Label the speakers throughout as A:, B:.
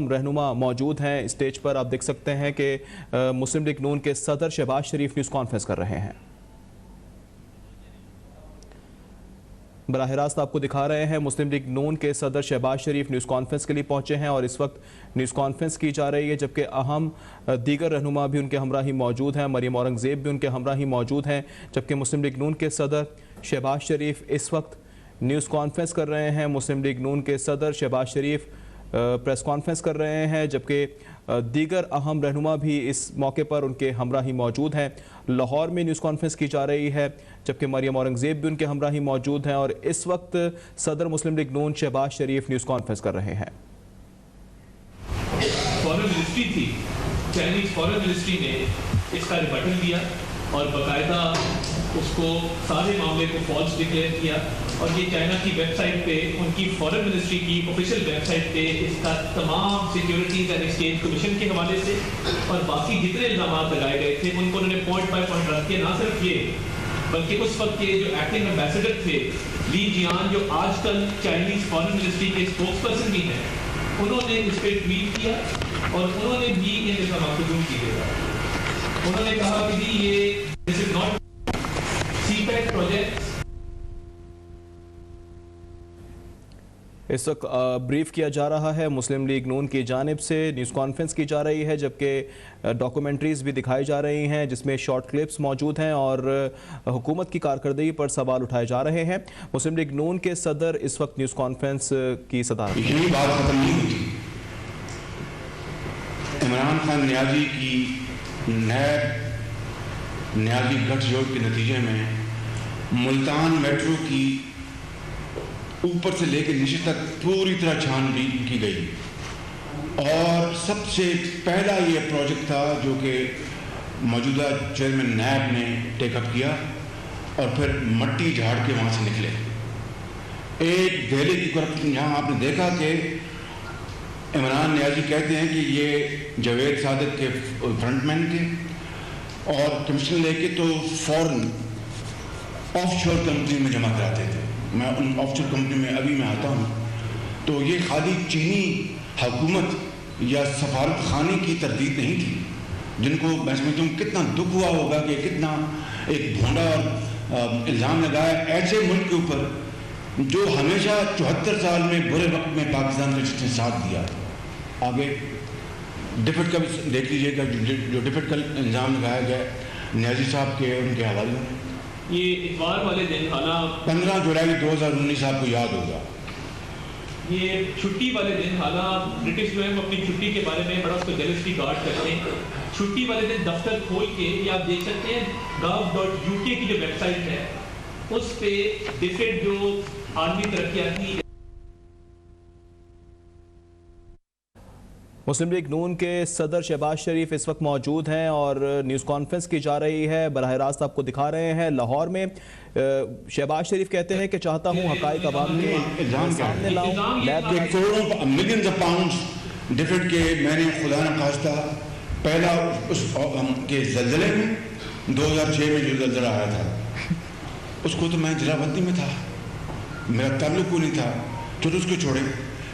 A: رہنما موجود ہیں اسٹیج پر. آپ دیکھ سکتے ہیں کہ مسلم لیگ نون کے صدر شہباز شریف نیوز کانفرنس کر رہے ہیں. براہ راست آپ کو دکھا رہے ہیں مسلم لیگ نون کے صدر شہباز شریف نیوز کانفرنس کے لیے پہنچے ہیں اور اس وقت نیوز کانفرنس کی جا رہی ہے، جبکہ اہم دیگر رہنما بھی ان کے ہمراہی موجود ہیں. مریم اورنگزیب بھی ان کے ہمراہی موجود ہیں، جبکہ مسلم لیگ نون کے صدر شہباز شریف اس وقت نیوز کانفرنس کر رہے ہیں. مسلم لیگ نون کے صدر شہباز شریف پریس کانفرنس کر رہے ہیں، جبکہ دیگر اہم رہنما بھی اس موقع پر ان کے ہمراہی موجود ہیں. لاہور میں نیوز کانفرنس کی جا رہی ہے، جبکہ مریم اورنگزیب بھی ان کے ہمراہی موجود ہیں اور اس وقت صدر مسلم لیگ نون شہباز شریف نیوز کانفرنس کر رہے ہیں.
B: فورن منسٹری تھی، چائنیز فورن منسٹری نے اس کا ریبٹل دیا اور باقاعدہ اس کو سارے معاملے کو فالس ڈکلیئر کیا، اور یہ چائنا کی ویب سائٹ پہ، ان کی فورن منسٹری کی آفیشیل ویب سائٹ پہ اس کا تمام سیکیورٹیز اینڈ ایکسچینج کمیشن کے حوالے سے اور باقی جتنے الزامات لگائے گئے تھے ان کو انہوں نے پوائنٹ بائی پوائنٹ رکھ کے، نہ صرف یہ بلکہ اس وقت کے جو ایکٹنگ ایمبیسڈر تھے لی جیان، جو آج کل چائنیز فورن منسٹری کے اسپوکس پرسن بھی ہیں، انہوں نے اس پہ ٹویٹ کیا اور انہوں نے بھی ان الزامات کو دور کیے گا. انہوں نے کہا کہ جی یہ this is not CPEC project.
A: اس وقت بریف کیا جا رہا ہے مسلم لیگ نون کی جانب سے، نیوز کانفرنس کی جا رہی ہے، جبکہ ڈاکومنٹریز بھی دکھائی جا رہی ہیں جس میں شارٹ کلپس موجود ہیں اور حکومت کی کارکردگی پر سوال اٹھائے جا رہے ہیں. مسلم لیگ نون کے صدر اس وقت نیوز کانفرنس کی صدارت.
C: یہی بات ختم نہیں ہوتی. عمران خان نیازی کی نیب نیازی گٹھ جوڑ کے نتیجے میں ملتان میٹرو کی اوپر سے لے کے نیچے تک پوری طرح چھان بین کی گئی، اور سب سے پہلا یہ پروجیکٹ تھا جو کہ موجودہ چیئرمین نیب نے ٹیک اپ کیا اور پھر مٹی جھاڑ کے وہاں سے نکلے. ایک دہلی کی کرپشن جہاں آپ نے دیکھا کہ عمران نیازی کہتے ہیں کہ یہ جاوید صادق کے فرنٹ مین تھے اور کمیشن لے کے تو فوراً آف شور کمپنی میں جمع کراتے تھے. میں ان آف شور کمپنی میں ابھی میں آتا ہوں تو یہ خالی چینی حکومت یا سفارت خانے کی تردید نہیں تھی، جن کو میں سمجھتا ہوں کتنا دکھ ہوا ہوگا کہ کتنا ایک بھونڈا اور الزام لگایا ایسے ملک کے اوپر جو ہمیشہ 74 سال میں برے وقت میں پاکستان نے ساتھ دیا. آگے ڈفٹ کا بھی دیکھ لیجیے گا، جو ڈفٹ کا الزام لگایا گیا نیازی صاحب کے ان کے حوالے میں.
B: یہ اتوار والے دن حالانکہ
C: 15 جولائی 2019 آپ کو یاد ہوگا،
B: یہ چھٹی والے دن حالانکہ برٹش جو ہے اپنی چھٹی کے بارے میں بڑا اس کو جیلسلی گارڈ کرتے ہیں. چھٹی والے دن دفتر کھول کے یہ آپ دیکھ سکتے ہیں gov.uk کی جو ویب سائٹ ہے اس پہ ڈفٹ جو عالمی ترقیاتی.
A: مسلم لیگ نون کے صدر شہباز شریف اس وقت موجود ہیں اور نیوز کانفرنس کی جا رہی ہے. براہ راست آپ کو دکھا رہے ہیں لاہور میں. شہباز شریف کہتے ہیں کہ چاہتا ہوں حقائق عوام کے سامنے لاؤں.
C: کروڑوں ملینز آف پاؤنڈز ڈفٹ کے میں نے خدا نخواستہ پہلا اس کے زلزلے میں 2006 میں جو زلزلہ آیا تھا اس کو تو میں جلاوطنی میں تھا، میرا تعلق کو نہیں تھا، چلو اس کو چھوڑے.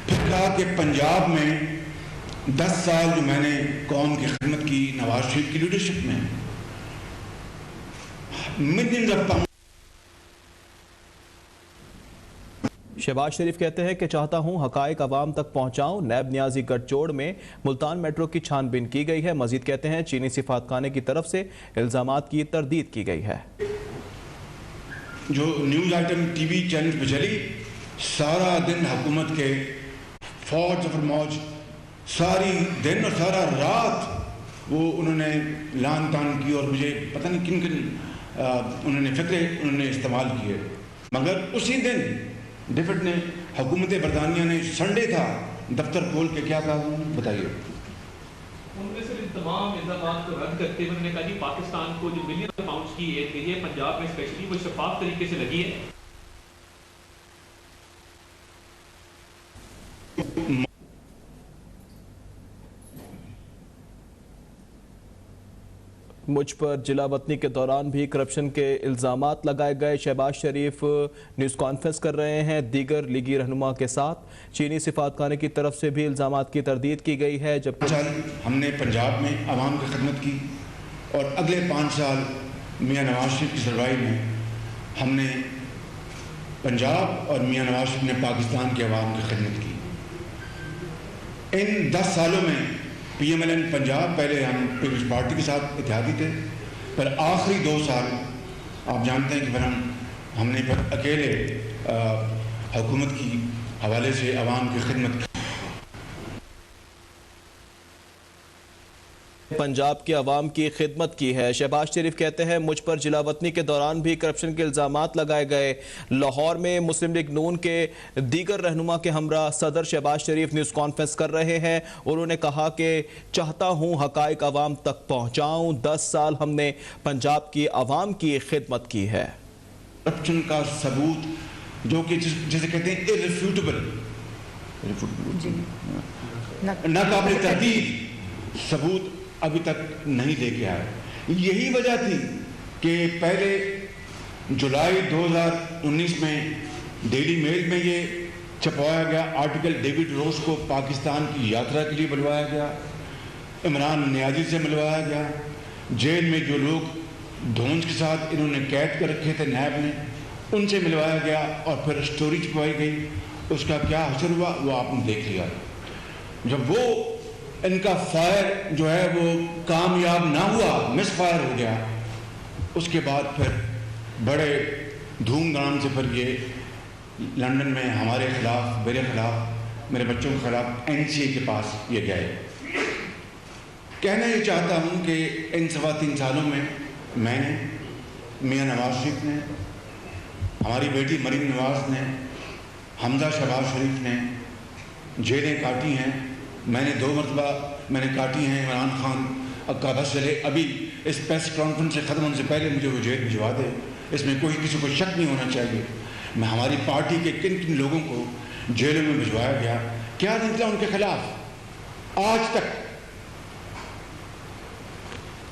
C: پھر کہا کہ پنجاب میں 10 سال جو میں نے قوم کی خدمت کی نواز شریف کی لیڈرشپ میں ملینز آف پاؤنڈ.
A: شہباز شریف کہتے ہیں کہ چاہتا ہوں حقائق عوام تک پہنچاؤں. نیب نیازی گٹھ جوڑ میں ملتان میٹرو کی چھان بین کی گئی ہے. مزید کہتے ہیں چینی سفارت خانے کی طرف سے الزامات کی تردید کی گئی ہے.
C: جو news item T V channel پہ چلی سارا دن حکومت کے فوج اور موج ساری دن اور سارا رات وہ انہوں نے لان تان کی اور مجھے پتہ نہیں کن کن انہوں نے فکرے انہوں نے استعمال کیے. مگر اسی دن ڈفٹ نے حکومت برطانیہ نے سنڈے تھا دفتر کھول کے کیا کہا بتائیے.
B: ان میں سے تمام الزامات کو رد کرتے ہوئے انہوں نے کہا جی پاکستان کو جو ملین پاؤنڈز کی ایڈ گئی ہے پنجاب میں اسپیشلی وہ شفاف طریقے سے لگی ہے.
A: مجھ پر ضلع وطنی کے دوران بھی کرپشن کے الزامات لگائے گئے. شہباز شریف نیوز کانفرنس کر رہے ہیں دیگر لیگی رہنما کے ساتھ. چینی سفارتخانے کی طرف سے بھی الزامات کی تردید کی گئی ہے. جبکہ
C: ہم نے پنجاب میں عوام کی خدمت کی اور اگلے 5 سال میاں نواز شریف کی سربراہی میں ہم نے پنجاب اور میاں نواز شریف نے پاکستان کے عوام کی خدمت کی. ان 10 سالوں میں P M L N Punjab, پہلے ہم پیپلز پارٹی کے ساتھ اتحادی تھے، پر آخری 2 سال آپ جانتے ہیں کہ پھر ہم نے پھر اکیلے حکومت کی حوالے سے عوام کی خدمت کی.
A: پنجاب کے عوام کی خدمت کی ہے. شہباز شریف کہتے ہیں مجھ پر ضلع وطنی کے دوران بھی کرپشن کے الزامات لگائے گئے. لاہور میں مسلم لیگ نون کے دیگر رہنما کے ہمراہ صدر شہباز شریف نیوز کانفرنس کر رہے ہیں. انہوں نے کہا کہ چاہتا ہوں حقائق عوام تک پہنچاؤں. 10 سال ہم نے پنجاب کی عوام کی خدمت کی ہے.
C: کرپشن کا ثبوت جو کہ جسے کہتے ہیں irrefutable، ناقابل تردید ثبوت ابھی تک نہیں لے کے آئے. یہی وجہ تھی کہ پہلے جولائی 2019 میں ڈیلی میل میں یہ چھپوایا گیا آرٹیکل ڈیوڈ روز کو پاکستان کی یاترا کے لیے بلوایا گیا، عمران نیازی سے ملوایا گیا، جیل میں جو لوگ دھونج کے ساتھ انہوں نے قید کر رکھے تھے نیب نے ان سے ملوایا گیا اور پھر سٹوری چھپوائی گئی. اس کا کیا حشر ہوا وہ آپ نے دیکھ لیا. جب وہ ان کا فائر جو ہے وہ کامیاب نہ ہوا، مس فائر ہو گیا، اس کے بعد پھر بڑے دھوم دھام سے پھر یہ لندن میں ہمارے خلاف، میرے خلاف، میرے بچوں کے خلاف NCA کے پاس یہ گئے. کہنا یہ چاہتا ہوں کہ ان 3.25 سالوں میں میں نے، میاں نواز شریف نے، ہماری بیٹی مریم نواز نے، حمزہ شہباز شریف نے جیلیں کاٹی ہیں. میں نے 2 مرتبہ میں نے کاٹی ہیں. عمران خان اب کا بس چلے ابھی اس پریس کانفرنس سے ختم ہونے سے پہلے مجھے وہ جیل بھجوا دے، اس میں کوئی کسی کو شک نہیں ہونا چاہیے. میں ہماری پارٹی کے کن کن لوگوں کو جیلوں میں بھجوایا گیا، کیا نکلا ان کے خلاف آج تک.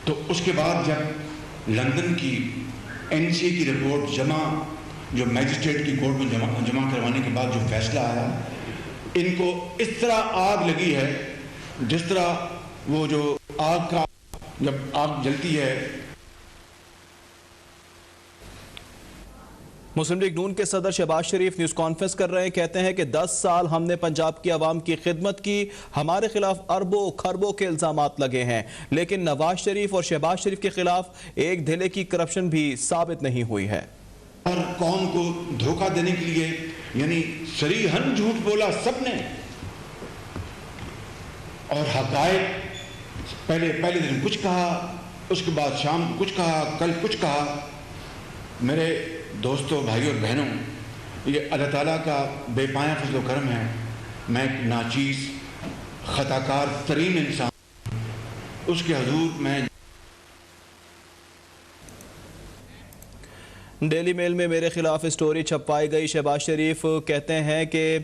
C: تو اس کے بعد جب لندن کی NCA کی رپورٹ جو میجسٹریٹ کی کورٹ میں جمع کروانے کے بعد جو فیصلہ آیا، ان کو اس طرح آگ لگی ہے جس طرح وہ جو آگ کا جب آگ جلتی ہے.
A: مسلم لیگ نون کے صدر شہباز شریف نیوز کانفرنس کر رہے ہیں. کہتے ہیں کہ 10 سال ہم نے پنجاب کی عوام کی خدمت کی. ہمارے خلاف اربوں خربوں کے الزامات لگے ہیں، لیکن نواز شریف اور شہباز شریف کے خلاف ایک دھلے کی کرپشن بھی ثابت نہیں ہوئی ہے.
C: اور قوم کو دھوکہ دینے کے لیے یعنی صریحاً جھوٹ بولا سب نے، اور حقائق پہلے دن کچھ کہا، اس کے بعد شام کو کچھ کہا، کل کچھ کہا. میرے دوستوں، بھائیوں اور بہنوں، یہ اللہ تعالیٰ کا بے پایہ فضل و کرم ہے. میں ایک ناچیز خطا کار ترین انسان، اس کے حضور میں.
A: ڈیلی میل میں میرے خلاف سٹوری چھپائی گئی. شہباز شریف کہتے ہیں کہ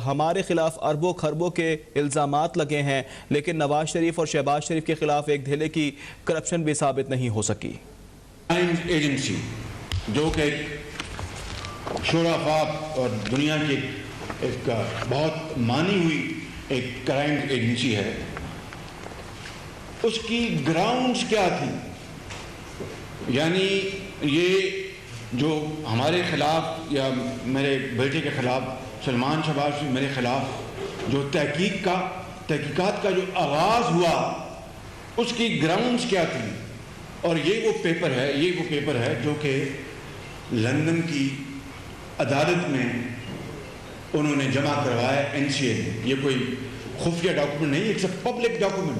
A: ہمارے خلاف اربوں خربوں کے الزامات لگے ہیں، لیکن نواز شریف اور شہباز شریف کے خلاف ایک دھلے کی کرپشن بھی ثابت نہیں ہو سکی.
C: ایجنسی جو کہ شورا افاق اور دنیا کی ایک بہت مانی ہوئی ایک کرائم ایجنسی ہے، اس کی گراؤنڈز کیا تھی؟ یعنی یہ جو ہمارے خلاف یا میرے بیٹے کے خلاف سلمان شہباز میرے خلاف جو تحقیقات کا جو آغاز ہوا، اس کی گراؤنڈز کیا تھی؟ اور یہ وہ پیپر ہے جو کہ لندن کی عدالت میں انہوں نے جمع کروایا NCA نے. یہ کوئی خفیہ ڈاکومنٹ نہیں، اٹس اے پبلک ڈاکومنٹ.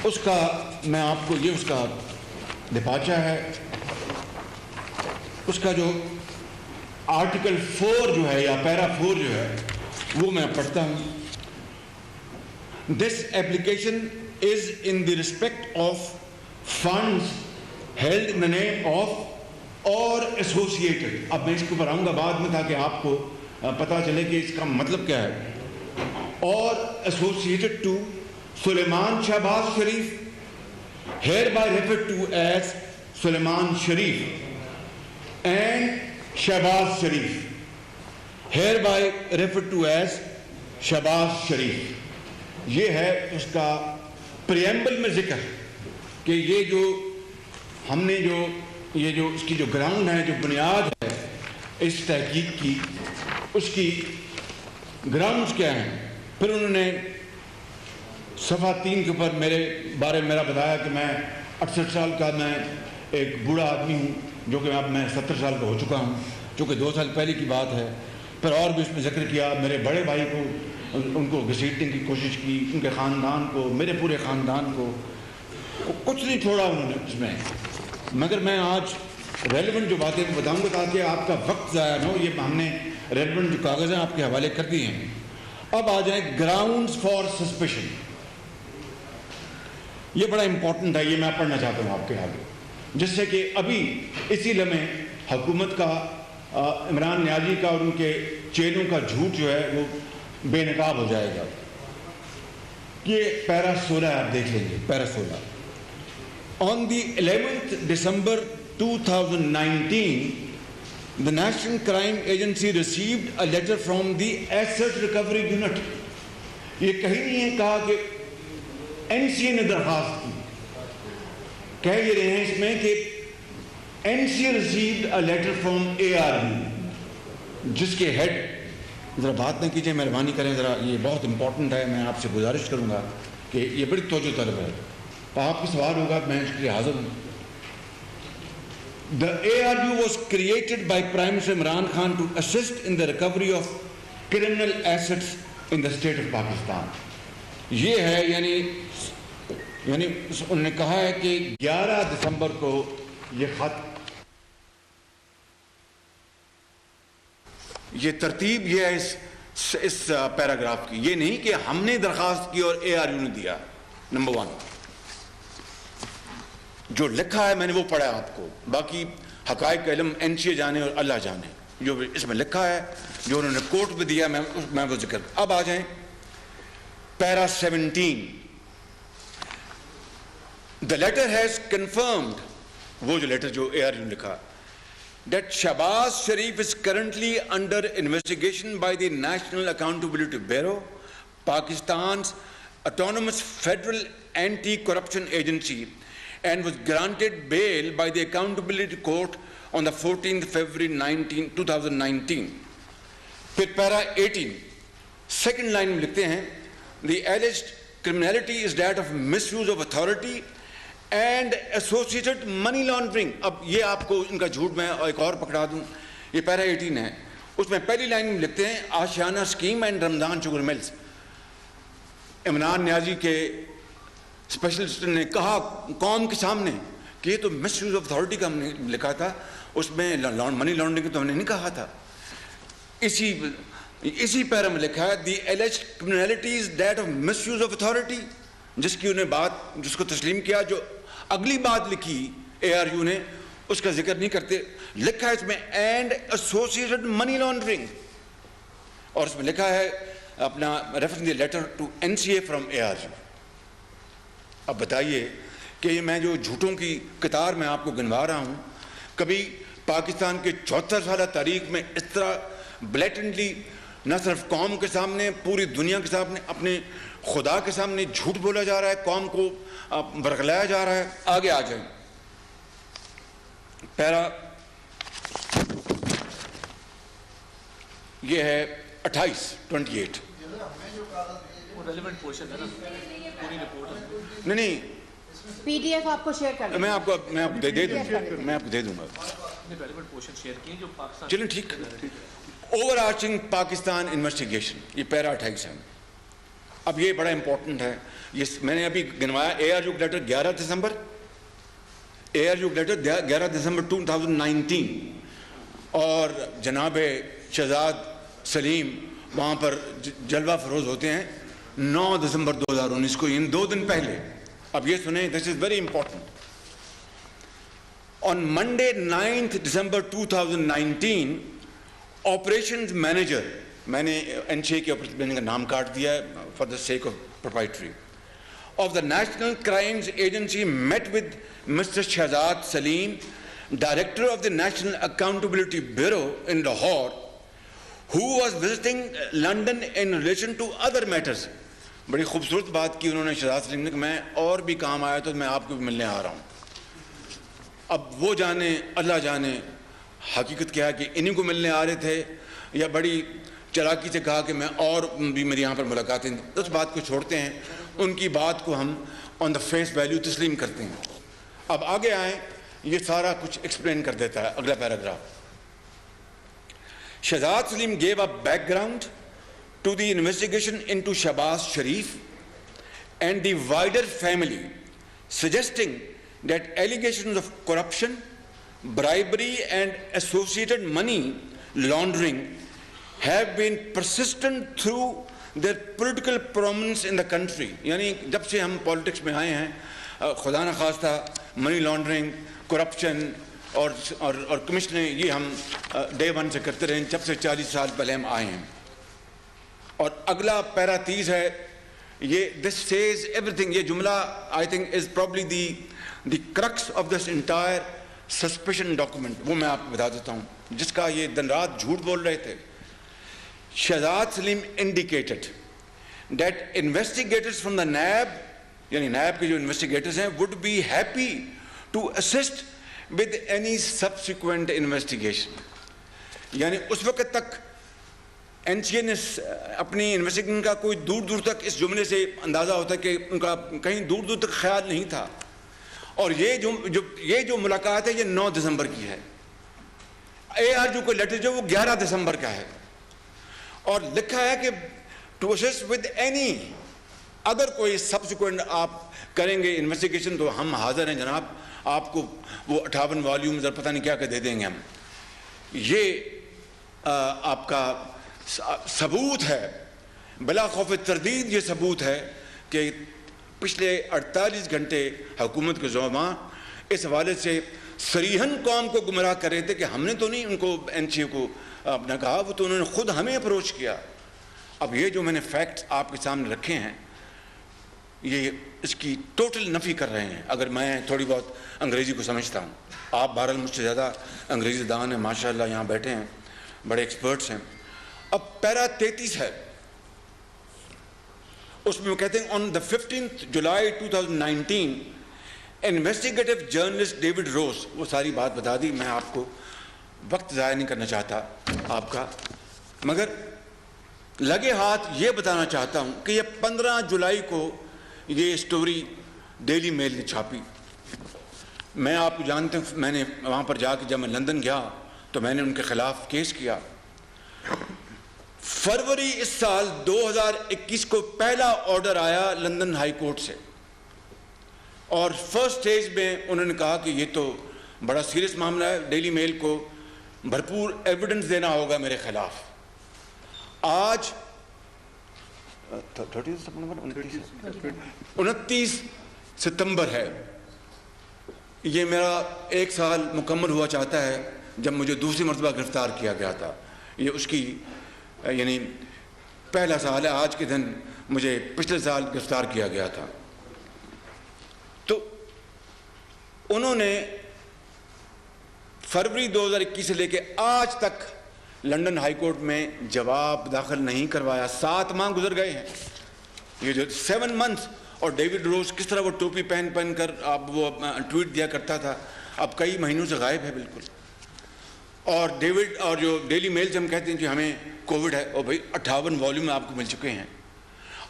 C: اس کا میں آپ کو یہ اس کا دپاچہ ہے، اس کا جو آرٹیکل 4 جو ہے یا پیرا 4 جو ہے وہ میں پڑھتا ہوں. This application is in the respect of funds held in the name of or associated. اب میں اس کے اوپر آؤں گا بعد میں تاکہ آپ کو پتہ چلے کہ اس کا مطلب کیا ہے. اور associated to Sulaiman Shahbaz Sharif hereby referred to as Sulaiman Sharif and Shahbaz Sharif, hereby referred to as Shahbaz Sharif. یہ ہے اس کا پریمبل میں ذکر کہ یہ جو ہم نے یہ جو اس کی جو گراؤنڈ ہے, جو بنیاد ہے اس تحقیق کی, اس کی گراؤنڈز کیا ہیں. پھر انہوں نے صفحہ 3 کے اوپر میرے بارے میں میرا بتایا کہ میں 68 سال کا میں ایک بوڑھا آدمی ہوں, جو کہ اب میں 70 سال کا ہو چکا ہوں, جو کہ 2 سال پہلے کی بات ہے. پھر اور بھی اس میں ذکر کیا میرے بڑے بھائی کو, ان کو گھسیٹنے کی کوشش کی, ان کے خاندان کو, میرے پورے خاندان کو, کچھ نہیں چھوڑا انہوں نے اس میں. مگر میں آج ریلیونٹ جو باتیں بتاؤں گا تاکہ آپ کا وقت ضائع نہ ہو. یہ ہم نے ریلیونٹ جو کاغذ ہیں آپ کے حوالے کر دیے ہیں. اب آ جائیں گراؤنڈز فار سسپیشن. یہ بڑا امپورٹنٹ ہے, یہ میں پڑھنا چاہتا ہوں آپ کے آگے, جس سے کہ ابھی اسی لمحے حکومت کا, عمران نیازی کا اور ان کے چیلوں کا جھوٹ جو ہے وہ بے نقاب ہو جائے گا. یہ پیرا 16 آپ دیکھ لیں گے. پیرا 16. On the 11th December 2019, the National Crime Agency received a letter from the Asset Recovery Unit. یہ کہیں نہیں ہے کہا کہ NCA نے درخواست کی, کہہ یہ رہے ہیں اس میں کہ NCA received a letter from ARU, جس کے ہیڈ, ذرا بات نہ کیجیے مہربانی کریں ذرا, یہ بہت امپورٹنٹ ہے. میں آپ سے گزارش کروں گا کہ یہ بڑی توجہ طلب ہے. آپ کو سوال ہوگا, میں اس کے لیے حاضر ہوں. The ARU was created by Prime Minister Imran Khan to assist in the recovery of criminal assets in the state of Pakistan. یہ ہے یعنی انہوں نے کہا ہے کہ 11 دسمبر کو یہ خط, یہ ترتیب یہ ہے اس پیراگراف کی. یہ نہیں کہ ہم نے درخواست کی اور ARU نے دیا. نمبر 1 جو لکھا ہے میں نے وہ پڑھا آپ کو, باقی حقائق کا علم NCA جانے اور اللہ جانے. جو اس میں لکھا ہے, جو انہوں نے کوٹ میں دیا, میں وہ ذکر. اب آ جائیں پیرا 17. The letter has confirmed, وہ جو لیٹر جو ARU نے لکھا, that Shahbaz Sharif is currently under investigation by the National Accountability Bureau, Pakistan's autonomous federal anti-corruption agency, and was granted bail by the Accountability Court on the 14th February 2019. پھر پیرا 18 second line میں لکھتے ہیں, the alleged criminality is that of misuse of authority and associated money laundering. اب یہ آپ کو ان کا جھوٹ میں ایک اور پکڑا دوں. یہ پیرا 18 ہے, اس میں پہلی لائن میں لکھتے ہیں Ashiana scheme and Ramzan sugar mills. Imran Niazi کے اسپیشلسٹ نے کہا قوم کے سامنے کہ یہ تو مس یوز آف اتھارٹی کا ہم نے لکھا تھا, اس میں منی لانڈرنگ تو ہم نے نہیں کہا تھا. اسی پیرا میں لکھا ہے the alleged criminalities that of misuse of authority, جس کی انہیں بات, جس کو تسلیم کیا. جو اگلی بات لکھی ARU نے اس کا ذکر نہیں کرتے. لکھا ہے اس میں اینڈ ایسوسیٹڈ منی لانڈرنگ, اور اس میں لکھا ہے اپنا reference the letter to NCA from ARU. اب بتائیے کہ یہ میں جو جھوٹوں کی قطار میں آپ کو گنوا رہا ہوں, کبھی پاکستان کے 74 سالہ تاریخ میں اس طرح بلیٹنٹلی نہ صرف قوم کے سامنے, پوری دنیا کے سامنے, اپنے خدا کے سامنے جھوٹ بولا جا رہا ہے, قوم کو برگلایا جا رہا ہے. آگے آ جائیں پیرا, یہ ہے 28. نہیں
D: PDF آپ کو شیئر کر,
C: میں آپ کو دے دوں گا. چلیں ٹھیک. اوور آرچنگ پاکستان انویسٹیگیشن, یہ پیرا 28 ہے. اب یہ بڑا امپورٹنٹ ہے, یہ میں نے ابھی گنوایا. ARU کا لیٹر 11 دسمبر 2019, اور جناب شہزاد سلیم وہاں پر جلوہ فروز ہوتے ہیں 9 دسمبر 2019 کو, ان 2 دن پہلے. اب یہ سنیں, this is very important. On Monday 9 دسمبر 2019 آپریشنز مینیجر, میں نے NCA کے آپریشن مینیجر کا نام کاٹ دیا ہے for the sake of proprietary. of the National Crimes Agency met with Mr. Shahzad Salim, Director of the National Accountability Bureau in Lahore, who was visiting London in relation to other matters. بڑی خوبصورت بات کی انہوں نے شہزاد سلیم نے کہ میں اور بھی کام آیا تو میں آپ کو بھی ملنے آ رہا ہوں. اب وہ جانے اللہ جانے حقیقت کیا ہے کہ انہی کو ملنے آ رہے تھے یا بڑی چلاکی سے کہا کہ میں اور بھی میری یہاں پر ملاقاتیں. اس بات کو چھوڑتے ہیں, ان کی بات کو ہم آن دا فیس ویلیو تسلیم کرتے ہیں. اب آگے آئیں, یہ سارا کچھ ایکسپلین کر دیتا ہے اگلا paragraph. Shahzad Salim gave a background to the investigation into Shahbaz Sharif and the wider family, suggesting that allegations of corruption, bribery and associated money laundering have been persistent through their political prominence in the country. یعنی جب سے ہم politics میں آئے ہیں, خدا نخواستہ money laundering, corruption اور کمیشنیں, یہ ہم ڈے ون سے کرتے رہے جب سے 40 سال پہلے ہم آئے ہیں. اور اگلا پیرا 30 ہے, یہ دس سیز ایوری تھنگ. یہ جملہ I think is probably the crux of this entire suspicion document. وہ میں آپ کو بتا دیتا ہوں جس کا یہ دن رات جھوٹ بول رہے تھے. Shahzad Salim indicated that investigators from the NAB, یعنی نیب کے جو انویسٹیگیٹرز ہیں, would be happy to assist with any subsequent investigation. یعنی اس وقت تک این سی اے نے اپنی انویسٹیگیشن کا کوئی دور دور تک اس جملے سے اندازہ ہوتا ہے کہ ان کا کہیں دور دور تک خیال نہیں تھا. اور یہ جو ملاقات ہے یہ 9 دسمبر کی ہے. اے آر جو کوئی لیٹر جو وہ 11 دسمبر کا ہے, اور لکھا ہے کہ ٹو اسسٹ ود اینی اگر کوئی سبسیکوینٹ آپ کریں گے انویسٹیگیشن تو ہم حاضر ہیں جناب, آپ کو وہ 58 والیومز اور پتہ نہیں کیا کہ دے دیں گے ہم. یہ آپ کا ثبوت ہے, بلا خوف تردید یہ ثبوت ہے کہ پچھلے 48 گھنٹے حکومت کے زعماء اس حوالے سے صریحاً قوم کو گمراہ کر رہے تھے کہ ہم نے تو نہیں ان کو این سی اے کو اپنا کہا, وہ تو انہوں نے خود ہمیں اپروچ کیا. اب یہ جو میں نے فیکٹس آپ کے سامنے رکھے ہیں یہ اس کی ٹوٹل نفی کر رہے ہیں. اگر میں تھوڑی بہت انگریزی کو سمجھتا ہوں, آپ بہرحال مجھ سے زیادہ انگریزی دان ہیں, ماشاء اللہ یہاں بیٹھے ہیں, بڑے ایکسپرٹس ہیں. اب پیرا 33 ہے, اس میں وہ کہتے ہیں on the 15th July 2019 investigative journalist David Rose, وہ ساری بات بتا دی, میں آپ کو وقت ضائع نہیں کرنا چاہتا آپ کا, مگر لگے ہاتھ یہ بتانا چاہتا ہوں کہ یہ 15 جولائی کو یہ سٹوری ڈیلی میل نے چھاپی. میں آپ کو جانتے ہیں, میں نے وہاں پر جا کے جب میں لندن گیا تو میں نے ان کے خلاف کیس کیا. فروری اس سال 2021 کو پہلا آرڈر آیا لندن ہائی کورٹ سے, اور فرسٹ سٹیج میں انہوں نے کہا کہ یہ تو بڑا سیریس معاملہ ہے, ڈیلی میل کو بھرپور ایویڈنس دینا ہوگا میرے خلاف. آج 29 ستمبر ہے, یہ میرا 1 سال مکمل ہوا چاہتا ہے جب مجھے دوسری مرتبہ گرفتار کیا گیا تھا. یہ اس کی یعنی پہلا سال ہے, آج کے دن مجھے پچھلے سال گرفتار کیا گیا تھا. تو انہوں نے فروری 2021 سے لے کے آج تک لنڈن ہائی کورٹ میں جواب داخل نہیں کروایا. 7 ماہ گزر گئے ہیں, یہ جو 7 months. اور ڈیوڈ روز کس طرح وہ ٹوپی پہن کر آپ وہ ٹویٹ دیا کرتا تھا, اب کئی مہینوں سے غائب ہے بالکل. اور ڈیوڈ اور جو ڈیلی میل سے ہم کہتے ہیں کہ ہمیں کووڈ ہے, اور بھائی 58 والیوم آپ کو مل چکے ہیں.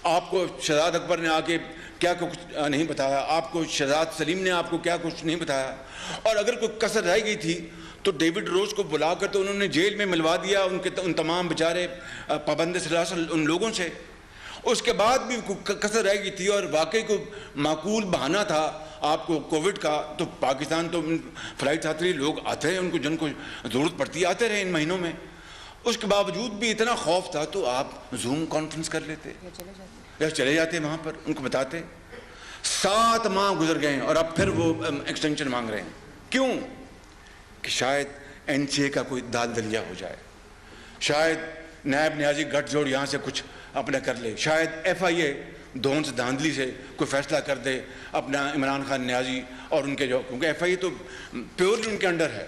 C: آپ کو شہزاد اکبر نے آ کے کیا کچھ نہیں بتایا, آپ کو شہزاد سلیم نے آپ کو کیا کچھ نہیں بتایا. اور اگر کوئی کسر رہ گئی تھی تو ڈیوڈ روز کو بلا کر تو انہوں نے جیل میں ملوا دیا ان تمام بیچارے پابند سلاسل ان لوگوں سے. اس کے بعد بھی کسر رہ گئی تھی اور واقعی کو معقول بہانہ تھا آپ کو کووڈ کا, تو پاکستان تو فلائٹ آتے رہی, لوگ آتے ہیں ان کو جن کو ضرورت پڑتی آتے رہے ان مہینوں میں. اس کے باوجود بھی اتنا خوف تھا تو آپ زوم کانفرنس کر لیتے یا چلے جاتے وہاں پر, ان کو بتاتے. 7 ماہ گزر گئے ہیں اور اب پھر وہ ایکسٹینشن مانگ رہے ہیں. کیوں؟ کہ شاید این سی اے کا کوئی دال دلیا ہو جائے, شاید نیب نیازی گٹھ جوڑ یہاں سے کچھ اپنا کر لے, شاید ایف آئی اے دھون سے دھاندلی سے کوئی فیصلہ کر دے اپنا عمران خان نیازی اور ان کے جو, کیونکہ ایف آئی تو پیورلی ان کے انڈر ہے,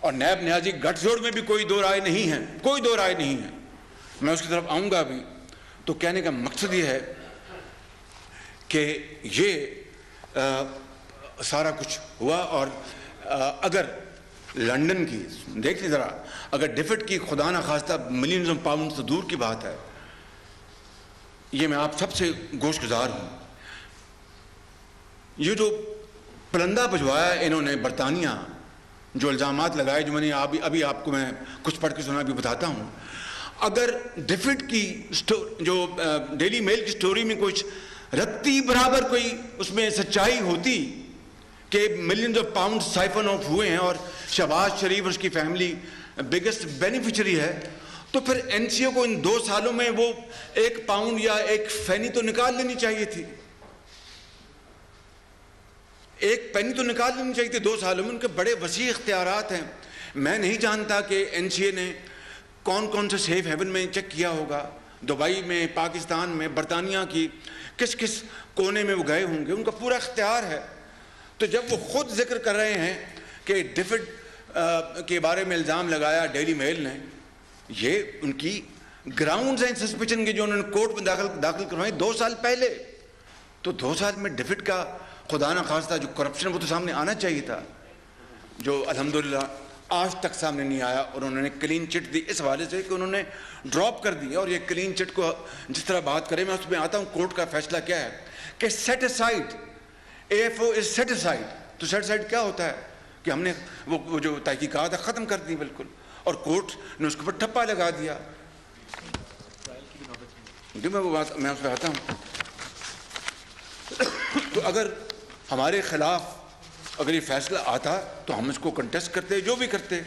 C: اور نیب نیازی گٹھ جوڑ میں بھی کوئی دو رائے نہیں ہے, کوئی دو رائے نہیں ہے. میں اس کی طرف آؤں گا ابھی. تو کہنے کا مقصد یہ ہے کہ یہ سارا کچھ ہوا, اور اگر لنڈن کی دیکھیں ذرا, اگر ڈیفٹ کی خدا نہ خواستہ ملینز آف پاؤنڈ تو دور کی بات ہے, یہ میں آپ سب سے گوش گزار ہوں. یہ جو پلندہ بجوایا انہوں نے برطانیہ, جو الزامات لگائے, جو میں نے ابھی آپ کو میں کچھ پڑھ کے سنا بھی بتاتا ہوں. اگر ڈیفٹ کی جو ڈیلی میل کی سٹوری میں کچھ رتی برابر کوئی اس میں سچائی ہوتی کہ millions of pound siphon of ہوئے ہیں اور شہباز شریف اور اس کی فیملی بگیسٹ بینیفیشری ہے, تو پھر این سی او کو ان 2 سالوں میں وہ 1 پاؤنڈ یا 1 فینی تو نکال لینی چاہیے تھی, 1 پینی تو نکال لینی چاہیے تھی 2 سالوں میں. ان کے بڑے وسیع اختیارات ہیں. میں نہیں جانتا کہ این سی اے نے کون کون سے سیف ہیون میں چیک کیا ہوگا, دبئی میں, پاکستان میں, برطانیہ کی کس کس کونے میں وہ گئے ہوں گے. ان کا پورا اختیار ہے. تو جب وہ خود ذکر کر رہے ہیں کہ ڈیفٹ کے بارے میں الزام لگایا ڈیلی میل نے, یہ ان کی گراؤنڈز ہیں سسپیشن کے جو انہوں نے کورٹ میں داخل کروائے 2 سال پہلے. تو 2 سال میں ڈیفٹ کا خدا نہ خواستہ جو کرپشن وہ تو سامنے آنا چاہیے تھا, جو الحمدللہ آج تک سامنے نہیں آیا. اور انہوں نے کلین چٹ دی اس حوالے سے کہ انہوں نے ڈراپ کر دی. اور یہ کلین چٹ کو جس طرح بات کریں, میں اس میں آتا ہوں کورٹ کا فیصلہ کیا ہے کہ set aside, A F O is set aside. تو سیٹ اسائڈ کیا ہوتا ہے کہ ہم نے وہ جو تحقیقات ختم کر دی بالکل, اور کورٹ نے اس کے اوپر ٹھپا لگا دیا. میں وہ بات میں اس پہ آتا ہوں. تو اگر ہمارے خلاف اگر یہ فیصلہ آتا تو ہم اس کو کنٹیسٹ کرتے, جو بھی کرتے.